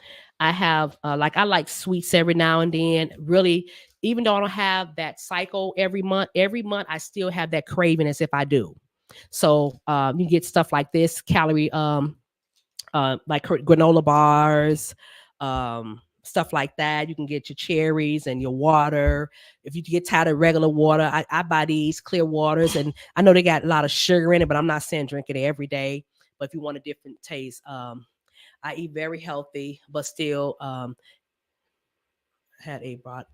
have I like sweets every now and then. Really, even though I don't have that cycle every month I still have that craving as if I do. So you get stuff like this, calorie like granola bars, stuff like that. You can get your cherries and your water. If you get tired of regular water, I buy these clear waters, and I know they got a lot of sugar in it, but I'm not saying drink it every day. But if you want a different taste, I eat very healthy, but still had a brought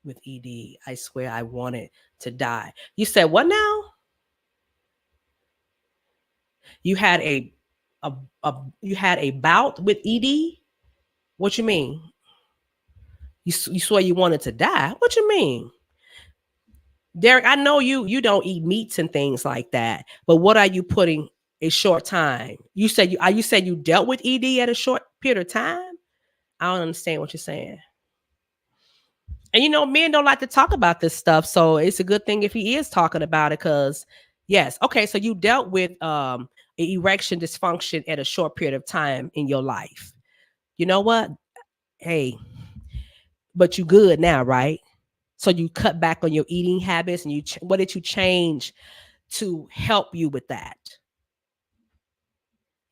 with ED. I swear I wanted to die. You said what now? You had a you had a bout with ED? What you mean? You swear you wanted to die? What you mean? Derek, I know you don't eat meats and things like that, but what are you putting a short time? You said you dealt with ED at a short period of time? I don't understand what you're saying. And men don't like to talk about this stuff, so it's a good thing if he is talking about it, because yes, okay, so you dealt with erection dysfunction at a short period of time in your life. You know what? Hey, but you good now, right? So you cut back on your eating habits, and what did you change to help you with that?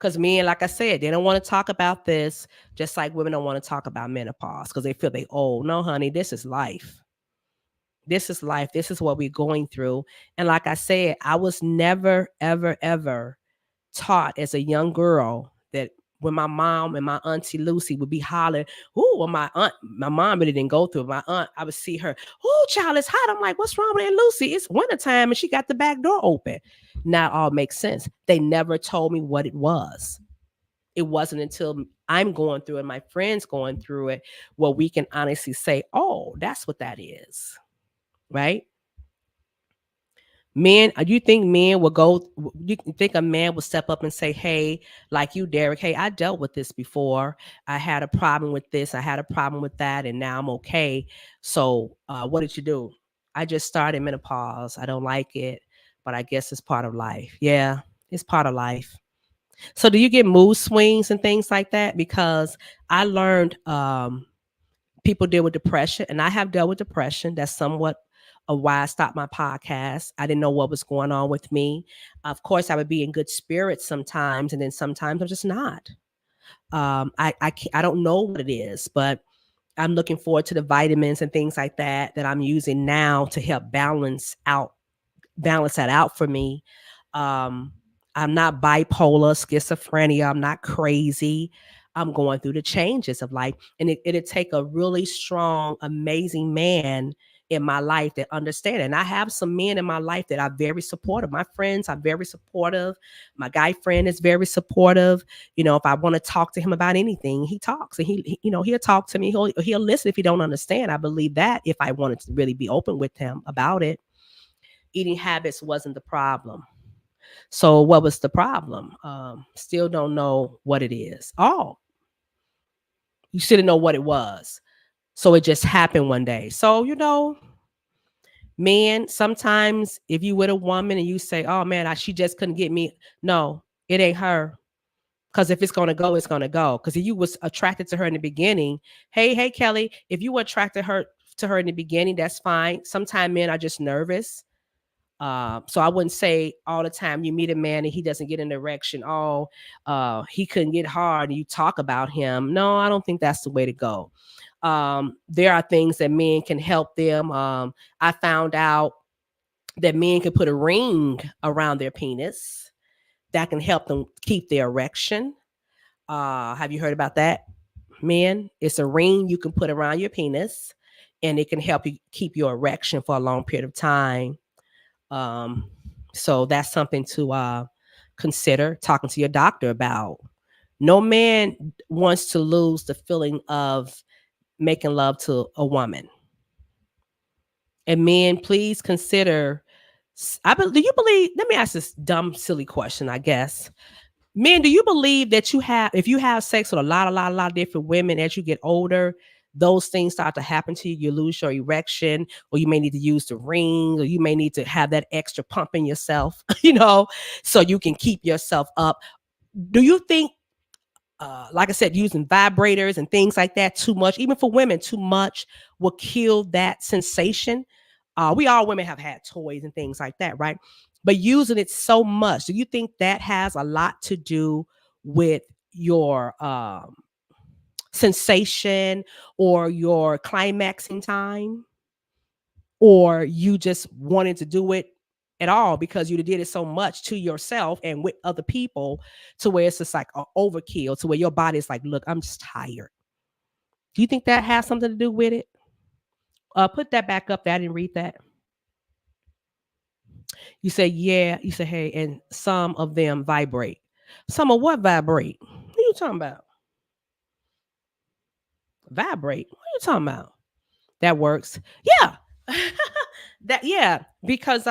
Because men, like I said, they don't want to talk about this, just like women don't want to talk about menopause because they feel they old. No, honey, this is life. This is life. This is what we're going through. And like I said, I was never, ever, ever taught as a young girl that when my mom and my auntie Lucy would be hollering, "Ooh," well, my mom really didn't go through it. My aunt, I would see her, "Oh, child, it's hot." I'm like, "What's wrong with Aunt Lucy? It's wintertime and she got the back door open." Now it all makes sense. They never told me what it was. It wasn't until I'm going through it, and my friends going through it, where we can honestly say, "Oh, that's what that is." Right? Men, you think men will go? You think a man will step up and say, "Hey, like you, Derek. Hey, I dealt with this before. I had a problem with this. I had a problem with that, and now I'm okay. So, what did you do? I just started menopause. I don't like it, but I guess it's part of life. Yeah, it's part of life. So, do you get mood swings and things like that? Because I learned people deal with depression, and I have dealt with depression. That's somewhat of why I stopped my podcast. I didn't know what was going on with me. Of course, I would be in good spirits sometimes, and then sometimes I'm just not. I don't know what it is, but I'm looking forward to the vitamins and things like that I'm using now to help balance that out for me. Um, I'm not bipolar, schizophrenia. I'm not crazy. I'm going through the changes of life. And it'll take a really strong, amazing man in my life that understand it. And I have some men in my life that are very supportive. My friends are very supportive. My guy friend is very supportive. You know, if I want to talk to him about anything, he talks, and he'll talk to me. He'll listen if he don't understand. I believe that if I wanted to really be open with him about it. Eating habits wasn't the problem. So what was the problem? Still don't know what it is. Oh, you still didn't know what it was. So it just happened one day. So, men, sometimes if you with a woman and you say, "Oh man, she just couldn't get me." No, it ain't her. Because if it's gonna go, it's gonna go. Because if you was attracted to her in the beginning, hey, Kelly, if you were attracted to her in the beginning, that's fine. Sometimes men are just nervous. So I wouldn't say all the time you meet a man and he doesn't get an erection. Oh, he couldn't get hard, and you talk about him. No, I don't think that's the way to go. There are things that men can help them. I found out that men can put a ring around their penis that can help them keep their erection. Have you heard about that, men? It's a ring you can put around your penis, and it can help you keep your erection for a long period of time. Um, so that's something to consider talking to your doctor about. No man wants to lose the feeling of making love to a woman. And men, please consider. Do you believe? Let me ask this dumb, silly question. I guess, men, do you believe that if you have sex with a lot of different women as you get older, those things start to happen to you? You lose your erection, or you may need to use the ring, or you may need to have that extra pump in yourself, so you can keep yourself up. Do you think, like I said, using vibrators and things like that too much, even for women, too much will kill that sensation? We all women have had toys and things like that, right? But using it so much, do you think that has a lot to do with your sensation or your climaxing time? Or you just wanted to do it at all because you did it so much to yourself and with other people, to where it's just like an overkill, to where your body is like, "Look, I'm just tired." Do you think that has something to do with it? Put that back up there. I didn't read that. You say, yeah. You say, hey, and some of them vibrate. Some of what vibrate? What are you talking about? Vibrate? What are you talking about? That works. Yeah. Yeah, because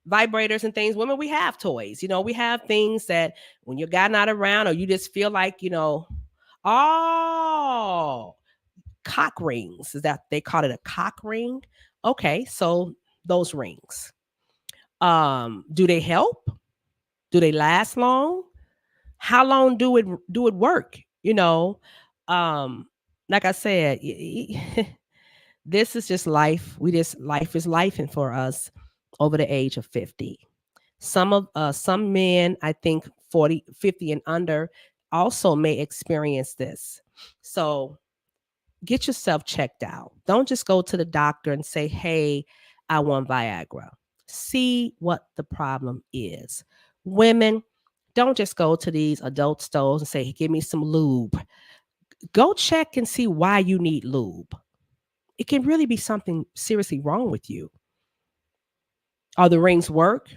vibrators and things, women, we have toys. We have things that when your guy not around, or you just feel like, oh, cock rings. Is that they call it a cock ring? Okay, so those rings. Do they help? Do they last long? How long do it work? Um, like I said, this is just life. Life is life, and for us over the age of 50. Some men, I think 40, 50 and under also may experience this. So get yourself checked out. Don't just go to the doctor and say, hey, I want Viagra. See what the problem is. Women, don't just go to these adult stores and say, hey, give me some lube. Go check and see why you need lube. It can really be something seriously wrong with you. Are the rings work?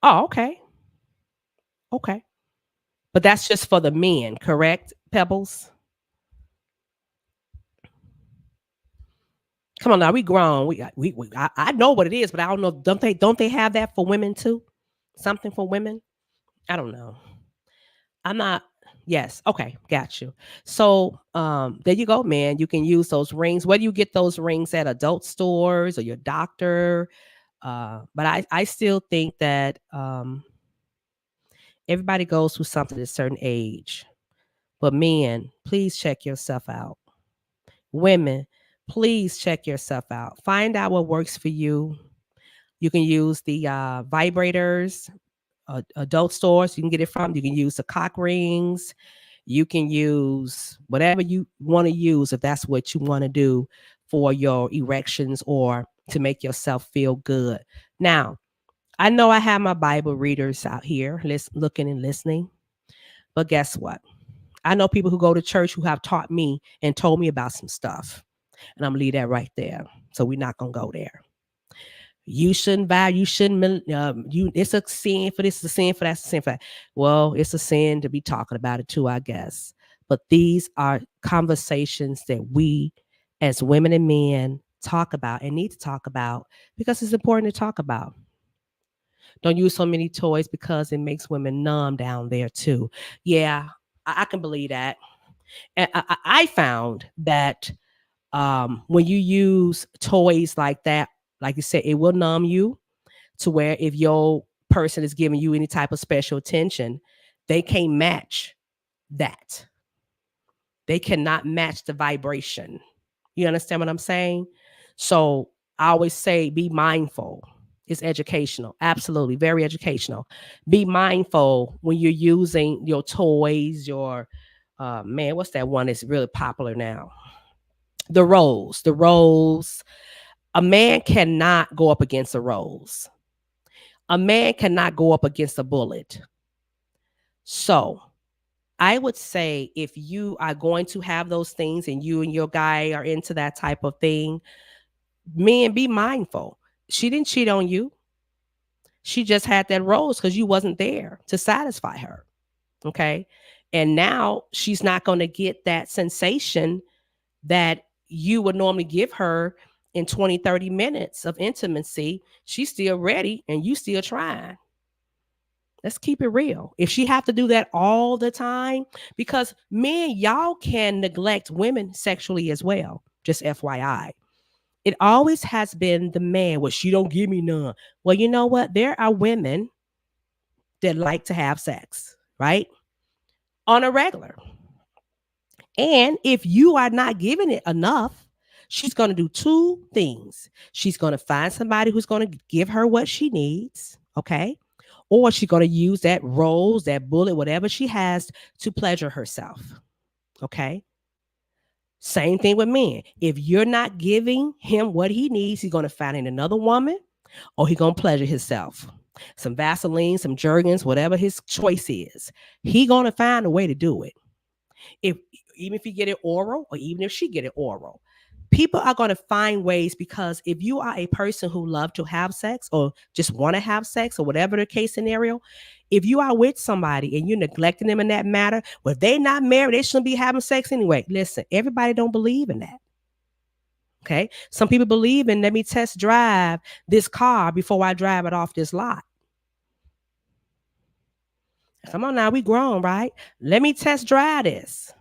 Oh, okay. Okay. But that's just for the men, correct, Pebbles? Come on now, we grown. I know what it is, but I don't know. Don't they have that for women too? Something for women? I don't know. I'm not. Yes. Okay. Got you. So there you go, man. You can use those rings. Whether you get those rings at adult stores or your doctor, but I still think that everybody goes through something at a certain age. But men, please check yourself out. Women, please check yourself out. Find out what works for you. You can use the vibrators, adult stores. You can get it from. You can use the cock rings. You can use whatever you want to use if that's what you want to do for your erections or to make yourself feel good. Now, I know I have my Bible readers out here looking and listening, but guess what? I know people who go to church who have taught me and told me about some stuff. And I'm gonna leave that right there. So we're not gonna go there. You shouldn't buy, you shouldn't, it's a sin for this, it's a sin for that, it's a sin for that. Well, it's a sin to be talking about it too, I guess. But these are conversations that we as women and men talk about and need to talk about because it's important to talk about. Don't use so many toys because it makes women numb down there too. Yeah, I can believe that. And I found that when you use toys like that, like you said, it will numb you to where if your person is giving you any type of special attention, they can't match that. They cannot match the vibration. You understand what I'm saying? So I always say be mindful. It's educational. Absolutely. Very educational. Be mindful when you're using your toys, your man, what's that one that's really popular now? The rose. The rose. A man cannot go up against a rose. A man cannot go up against a bullet. So I would say if you are going to have those things and you and your guy are into that type of thing, men, be mindful. She didn't cheat on you. She just had that rose because you wasn't there to satisfy her. Okay. And now she's not going to get that sensation that you would normally give her in 20, 30 minutes of intimacy. She's still ready and you still trying. Let's keep it real. If she have to do that all the time, because men, y'all can neglect women sexually as well. Just FYI. It always has been the man. Well, she don't give me none. Well, you know what? There are women that like to have sex, right? On a regular. And if you are not giving it enough, she's going to do two things. She's going to find somebody who's going to give her what she needs, okay? Or she's going to use that rose, that bullet, whatever she has to pleasure herself, okay? Same thing with men. If you're not giving him what he needs, he's going to find another woman or he's going to pleasure himself. Some Vaseline, some Jergens, whatever his choice is. He's going to find a way to do it. Even if you get it oral or even if she get it oral, people are going to find ways, because if you are a person who love to have sex or just want to have sex or whatever the case scenario, if you are with somebody and you're neglecting them in that matter, well, if they're not married, they shouldn't be having sex anyway. Listen, everybody don't believe in that. Okay. Some people believe in, let me test drive this car before I drive it off this lot. Come on now, we grown, right? Let me test drive this.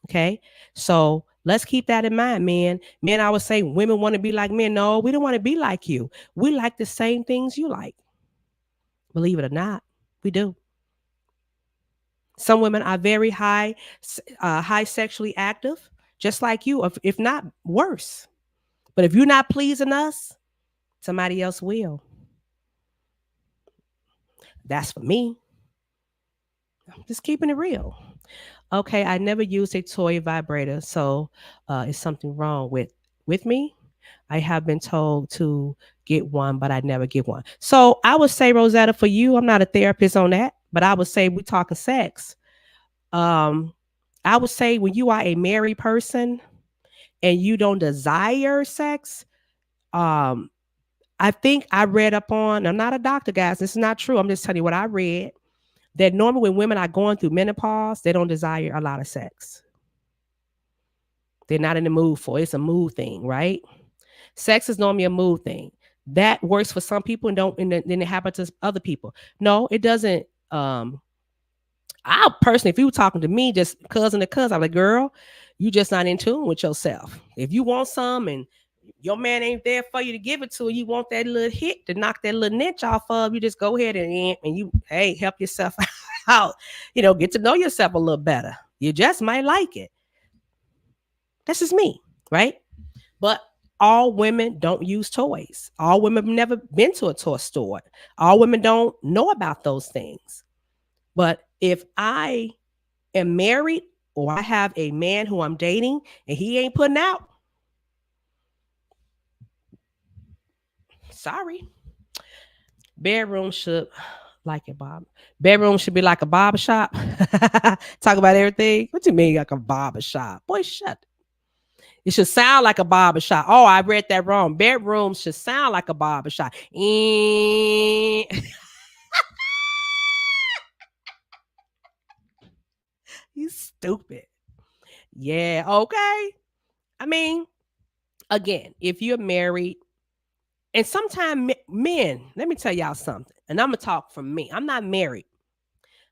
Okay. So let's keep that in mind, men. Men, I would say women want to be like men. No, we don't want to be like you. We like the same things you like. Believe it or not, we do. Some women are very high sexually active, just like you, if not worse. But if you're not pleasing us, somebody else will. That's for me. I'm just keeping it real. Okay, I never used a toy vibrator, so is something wrong with me? I have been told to get one, but I never get one. So I would say, Rosetta, for you, I'm not a therapist on that, but I would say we talking sex. Um, I would say when you are a married person and you don't desire sex, um, I think I read up on. I'm not a doctor, guys. This is not true. I'm just telling you what I read. That normally when women are going through menopause, they don't desire a lot of sex. They're not in the mood for it. It's a mood thing, right? Sex is normally a mood thing. That works for some people and don't, and then it happens to other people. No, it doesn't. I personally, if you were talking to me, just cousin to cousin, I'm like, girl, you just not in tune with yourself. If you want some and your man ain't there for you to give it to, you want that little hit to knock that little niche off of, you just go ahead and you, hey, help yourself out. Get to know yourself a little better. You just might like it. That's just me, right? But all women don't use toys. All women have never been to a toy store. All women don't know about those things. But if I am married or I have a man who I'm dating and he ain't putting out, sorry. Bedroom should like it, Bob. Bedroom should be like a barber shop. Talk about everything. What you mean like a barber shop? Boy, shut. It should sound like a barber shop. Oh, I read that wrong. Bedrooms should sound like a barber shop. You stupid. Yeah, okay. I mean, again, if you're married, and sometimes men, let me tell y'all something, and I'm gonna talk from me. I'm not married,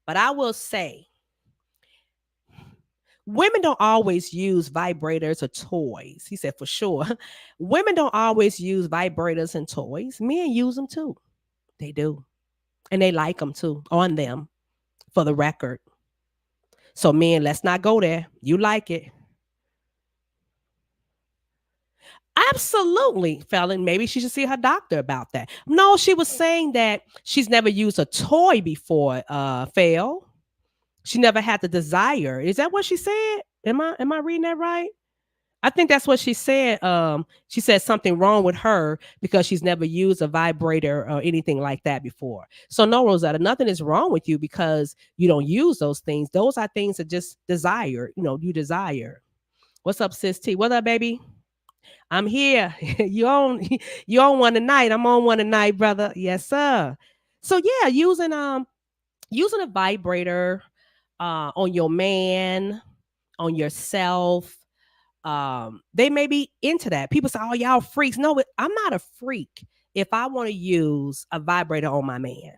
but I will say women don't always use vibrators or toys. He said for sure. Women don't always use vibrators and toys. Men use them too. They do. And they like them too on them, for the record. So, men, let's not go there. You like it. Absolutely, Felon. Maybe she should see her doctor about that. No, she was saying that she's never used a toy before, Fail. She never had the desire. Is that what she said? Am I reading that right? I think that's what she said. She said something wrong with her because she's never used a vibrator or anything like that before. So no, Rosetta, nothing is wrong with you because you don't use those things. Those are things that just desire. You desire. What's up, sis T? What up, baby? I'm here. You on one tonight. I'm on one tonight, brother. Yes, sir. So yeah, using a vibrator on your man, on yourself. They may be into that. People say, "Oh, y'all freaks." No, I'm not a freak if I want to use a vibrator on my man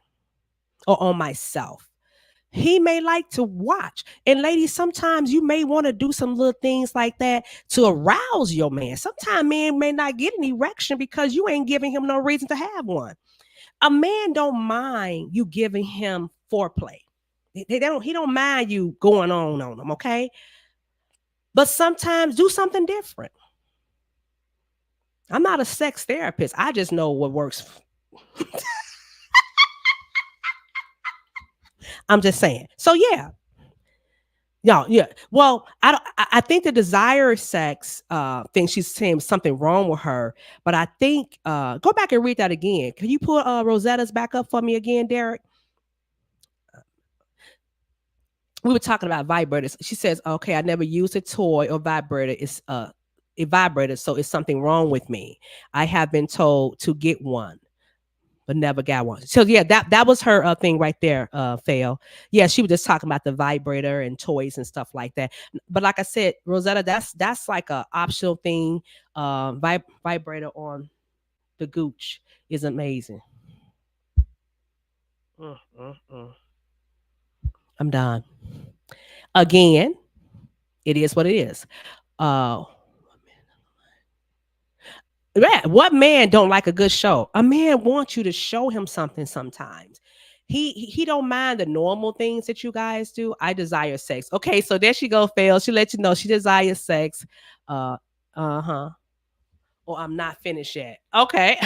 or on myself. He may like to watch. And ladies, sometimes you may want to do some little things like that to arouse your man. Sometimes men may not get an erection because you ain't giving him no reason to have one. A man don't mind you giving him foreplay. He don't mind you going on them, okay? But sometimes do something different. I'm not a sex therapist. I just know what works. I'm just saying. So yeah. Yeah. Well, I think the desire sex thing, she's saying something wrong with her. But I think go back and read that again. Can you pull Rosetta's back up for me again, Derek? We were talking about vibrators. She says, okay, I never used a toy or vibrator. It's a vibrator, so it's something wrong with me. I have been told to get one, but never got one. So yeah, that was her thing right there, Fail. Yeah, she was just talking about the vibrator and toys and stuff like that. But like I said, Rosetta, that's like a optional thing. Vibrator on the gooch is amazing. Mm, mm, mm. I'm done. Again, it is what it is. Uh, yeah, what man don't like a good show? A man wants you to show him something sometimes. He don't mind the normal things that you guys do. I desire sex. Okay, so there she go, fail. She let you know she desires sex. Uh uh-huh. Or I'm not finished yet. Okay.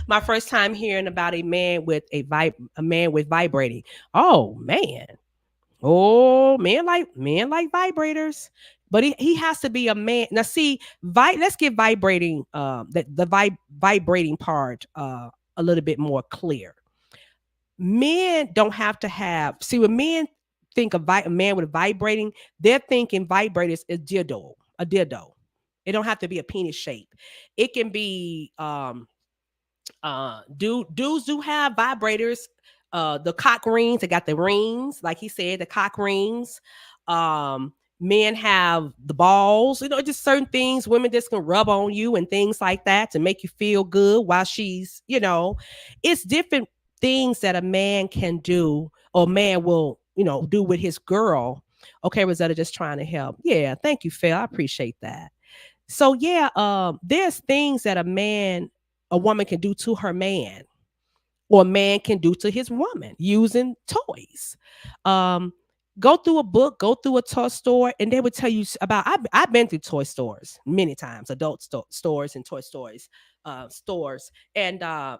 My first time hearing about a man with a man with vibrating. Oh man. Oh, men like vibrators. But he has to be a man. Now see, let's get vibrating the vibrating part a little bit more clear. Men don't have to have, see, when men think of a man with vibrating, they're thinking vibrators is dildo, a dildo. It don't have to be a penis shape. It can be dudes do have vibrators, the cock rings. They got the rings, like he said, the cock rings. Men have the balls, just certain things women just can rub on you and things like that to make you feel good while she's, it's different things that a man can do, or man will, do with his girl. Okay, Rosetta, just trying to help. Yeah, thank you, Phil. I appreciate that. So yeah, there's things that a woman can do to her man, or a man can do to his woman using toys. Um, Go through a book, go through a toy store, and they would tell you about. I've been through toy stores many times, adult stores and toy stores, and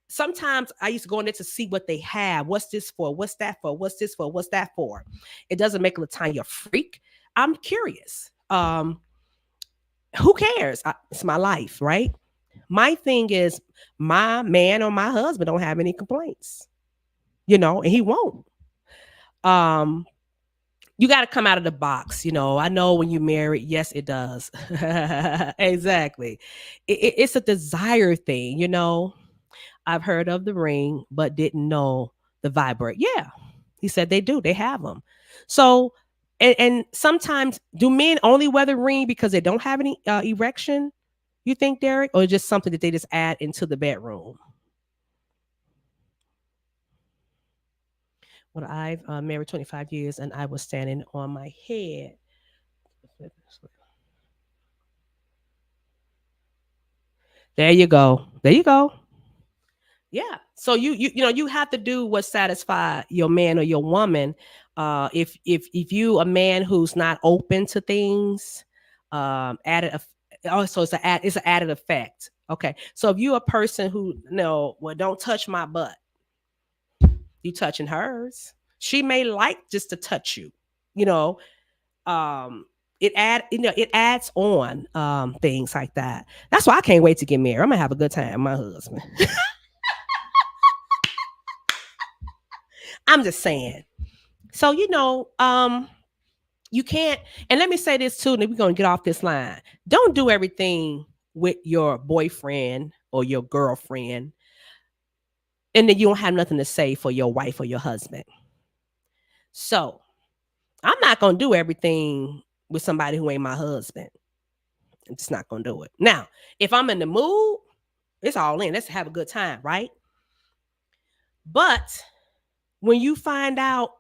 sometimes I used to go in there to see what they have. What's this for? What's that for? What's this for? What's that for? It doesn't make Latanya a freak. I'm curious. Who cares? It's my life, right? My thing is, my man or my husband don't have any complaints, and he won't. You got to come out of the box. I know when you're married, yes, it does. Exactly. It's a desire thing. I've heard of the ring, but didn't know the vibrate. Yeah, he said they do. They have them. So, and sometimes, do men only wear the ring because they don't have any erection? You think, Derek, or just something that they just add into the bedroom? Well, I've married 25 years, and I was standing on my head. There you go. There you go. Yeah. So you have to do what satisfy your man or your woman. If you a man who's not open to things, added also it's an added effect. Okay. So if you a person who well, don't touch my butt, you touching hers. She may like just to touch you. You know, it adds on things like that. That's why I can't wait to get married. I'm gonna have a good time with my husband. I'm just saying. So, you can't, and let me say this too, and then we're gonna get off this line. Don't do everything with your boyfriend or your girlfriend, and then you don't have nothing to say for your wife or your husband. So I'm not gonna do everything with somebody who ain't my husband. I'm just not gonna do it. Now, if I'm in the mood, it's all in. Let's have a good time, right? But when you find out,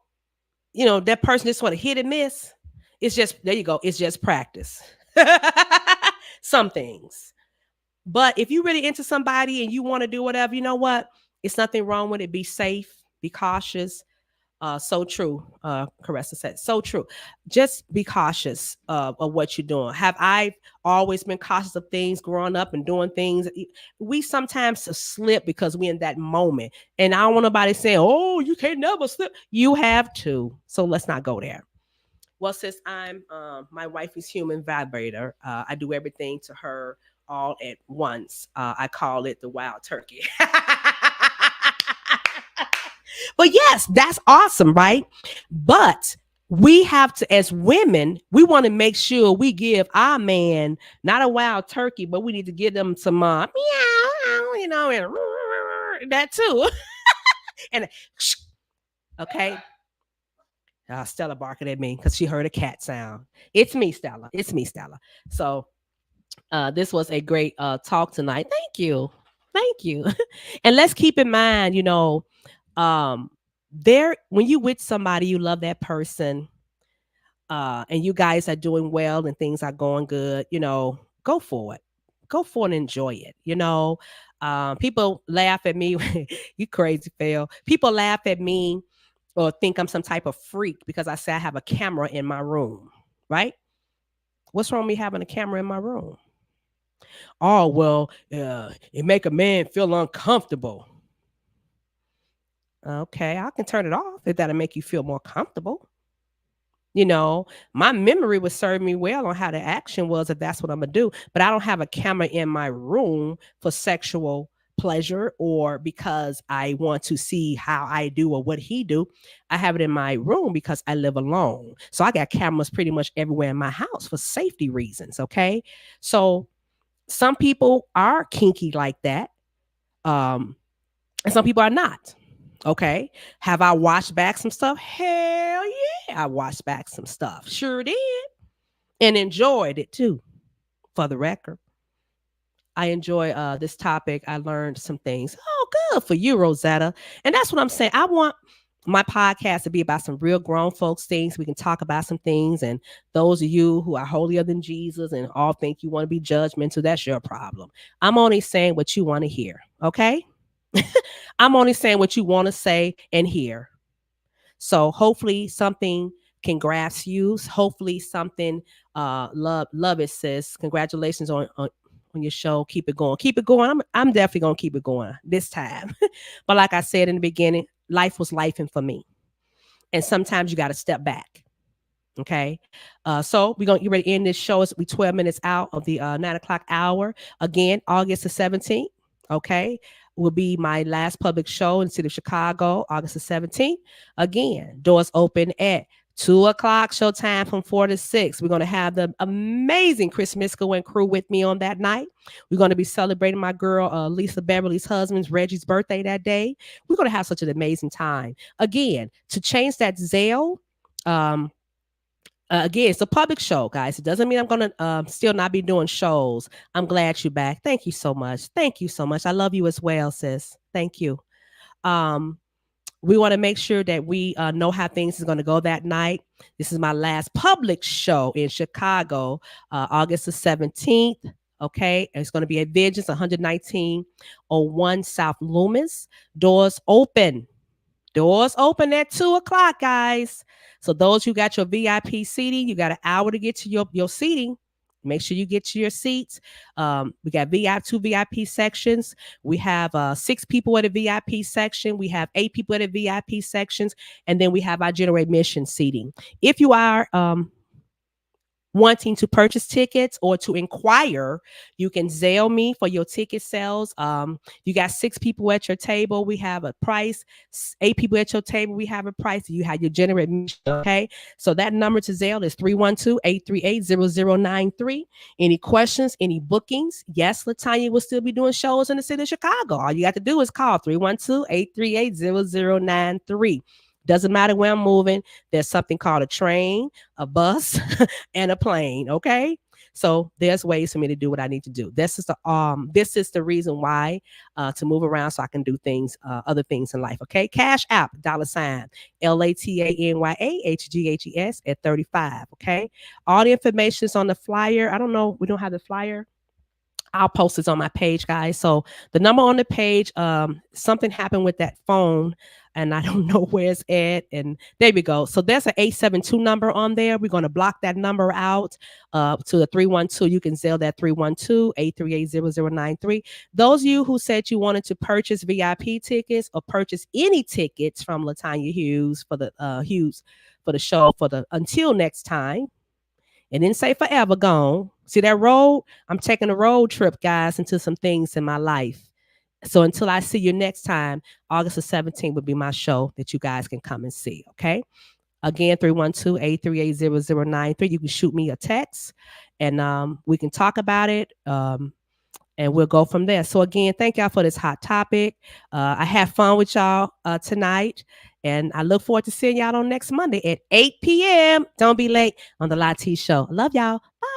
that person just want to hit and miss, it's just, there you go. It's just practice. Some things. But if you really into somebody and you want to do whatever, you know what? It's nothing wrong with it. Be safe, be cautious. So true. Caressa said, so true. Just be cautious of what you're doing. Have I always been cautious of things growing up and doing things? We sometimes slip because we in that moment. And I don't want nobody saying, oh, you can't never slip. You have to. So let's not go there. Well, since I'm my wife is human vibrator, I do everything to her all at once. I call it the wild turkey. But yes, that's awesome, right? But we have to, as women, we want to make sure we give our man not a wild turkey, but we need to give them some meow, and that too. And okay. Stella barking at me because she heard a cat sound. It's me, Stella. It's me, Stella. So this was a great talk tonight. Thank you. Thank you. And let's keep in mind, when you with somebody, you love that person, and you guys are doing well and things are going good, go for it. Go for it and enjoy it. People laugh at me. You crazy, Phil. People laugh at me or think I'm some type of freak because I say I have a camera in my room, right? What's wrong with me having a camera in my room? Oh, well, it make a man feel uncomfortable. Okay, I can turn it off if that'll make you feel more comfortable. You know, my memory would serve me well on how the action was if that's what I'm gonna do. But I don't have a camera in my room for sexual pleasure or because I want to see how I do or what he do. I have it in my room because I live alone. So I got cameras pretty much everywhere in my house for safety reasons. Okay. So some people are kinky like that. Um, and some people are not. Okay. Have I watched back some stuff? Hell yeah. I watched back some stuff. Sure did. And enjoyed it too, for the record. I enjoy this topic. I learned some things. Oh, good for you, Rosetta. And that's what I'm saying. I want my podcast to be about some real grown folks things. We can talk about some things. And those of you who are holier than Jesus and all think you want to be judgmental, that's your problem. I'm only saying what you want to hear. Okay. I'm only saying what you want to say and hear. So hopefully something can grasp you. Hopefully something love it, sis. Congratulations on your show. Keep it going. Keep it going. I'm definitely gonna keep it going this time. But like I said in the beginning, life was lifing for me. And sometimes you gotta step back. Okay. So we're gonna get ready to end this show. It's we 12 minutes out of the 9 o'clock hour. Again, August the 17th. Okay. Will be my last public show in the city of Chicago, August the 17th. Again, doors open at 2 o'clock showtime from 4 to 6. We're going to have the amazing Chris Misko and crew with me on that night. We're going to be celebrating my girl, Lisa Beverly's husband's Reggie's birthday that day. We're going to have such an amazing time. Again, to change that Zelle, again, it's a public show, guys. It doesn't mean I'm going to still not be doing shows. I'm glad you're back. Thank you so much. Thank you so much. I love you as well, sis. Thank you. We want to make sure that we know how things is going to go that night. This is my last public show in Chicago, August the 17th. Okay. It's going to be at Visions 11901 South Loomis. Doors open. Doors open at 2 o'clock, guys. So those who got your VIP seating, you got an hour to get to your seating. Make sure you get to your seats. We got two VIP sections. We have 6 people at a VIP section. We have 8 people at a VIP sections. And then we have our general admission seating. If you are wanting to purchase tickets or to inquire, you can Zelle me for your ticket sales. You got 6 people at your table, we have a price. 8 people at your table, we have a price. You have your general admission. Okay, so that number to Zelle is 312-838-0093. Any questions, any bookings? Yes, Latanya will still be doing shows in the city of Chicago. All you got to do is call 312-838-0093. Doesn't matter where I'm moving. There's something called a train, a bus, and a plane. Okay. So there's ways for me to do what I need to do. This is the reason why to move around so I can do things, other things in life. Okay. Cash App, $ LATANYAHGHES at 35. Okay. All the information is on the flyer. I don't know. We don't have the flyer. I'll post this on my page, guys. So the number on the page, something happened with that phone and I don't know where it's at. And there we go. So there's an 872 number on there. We're going to block that number out to the 312. You can Zelle that 312-838-0093. Those of you who said you wanted to purchase VIP tickets or purchase any tickets from Latanya Hughes for the show for the until next time. And didn't say forever gone. See that road? I'm taking a road trip, guys, into some things in my life. So until I see you next time, August the 17th will be my show that you guys can come and see. Okay. Again, 312-838-0093. You can shoot me a text and we can talk about it. And we'll go from there. So again, thank y'all for this hot topic. I had fun with y'all tonight. And I look forward to seeing y'all on next Monday at 8 p.m. Don't be late on the Lati Show. I love y'all. Bye.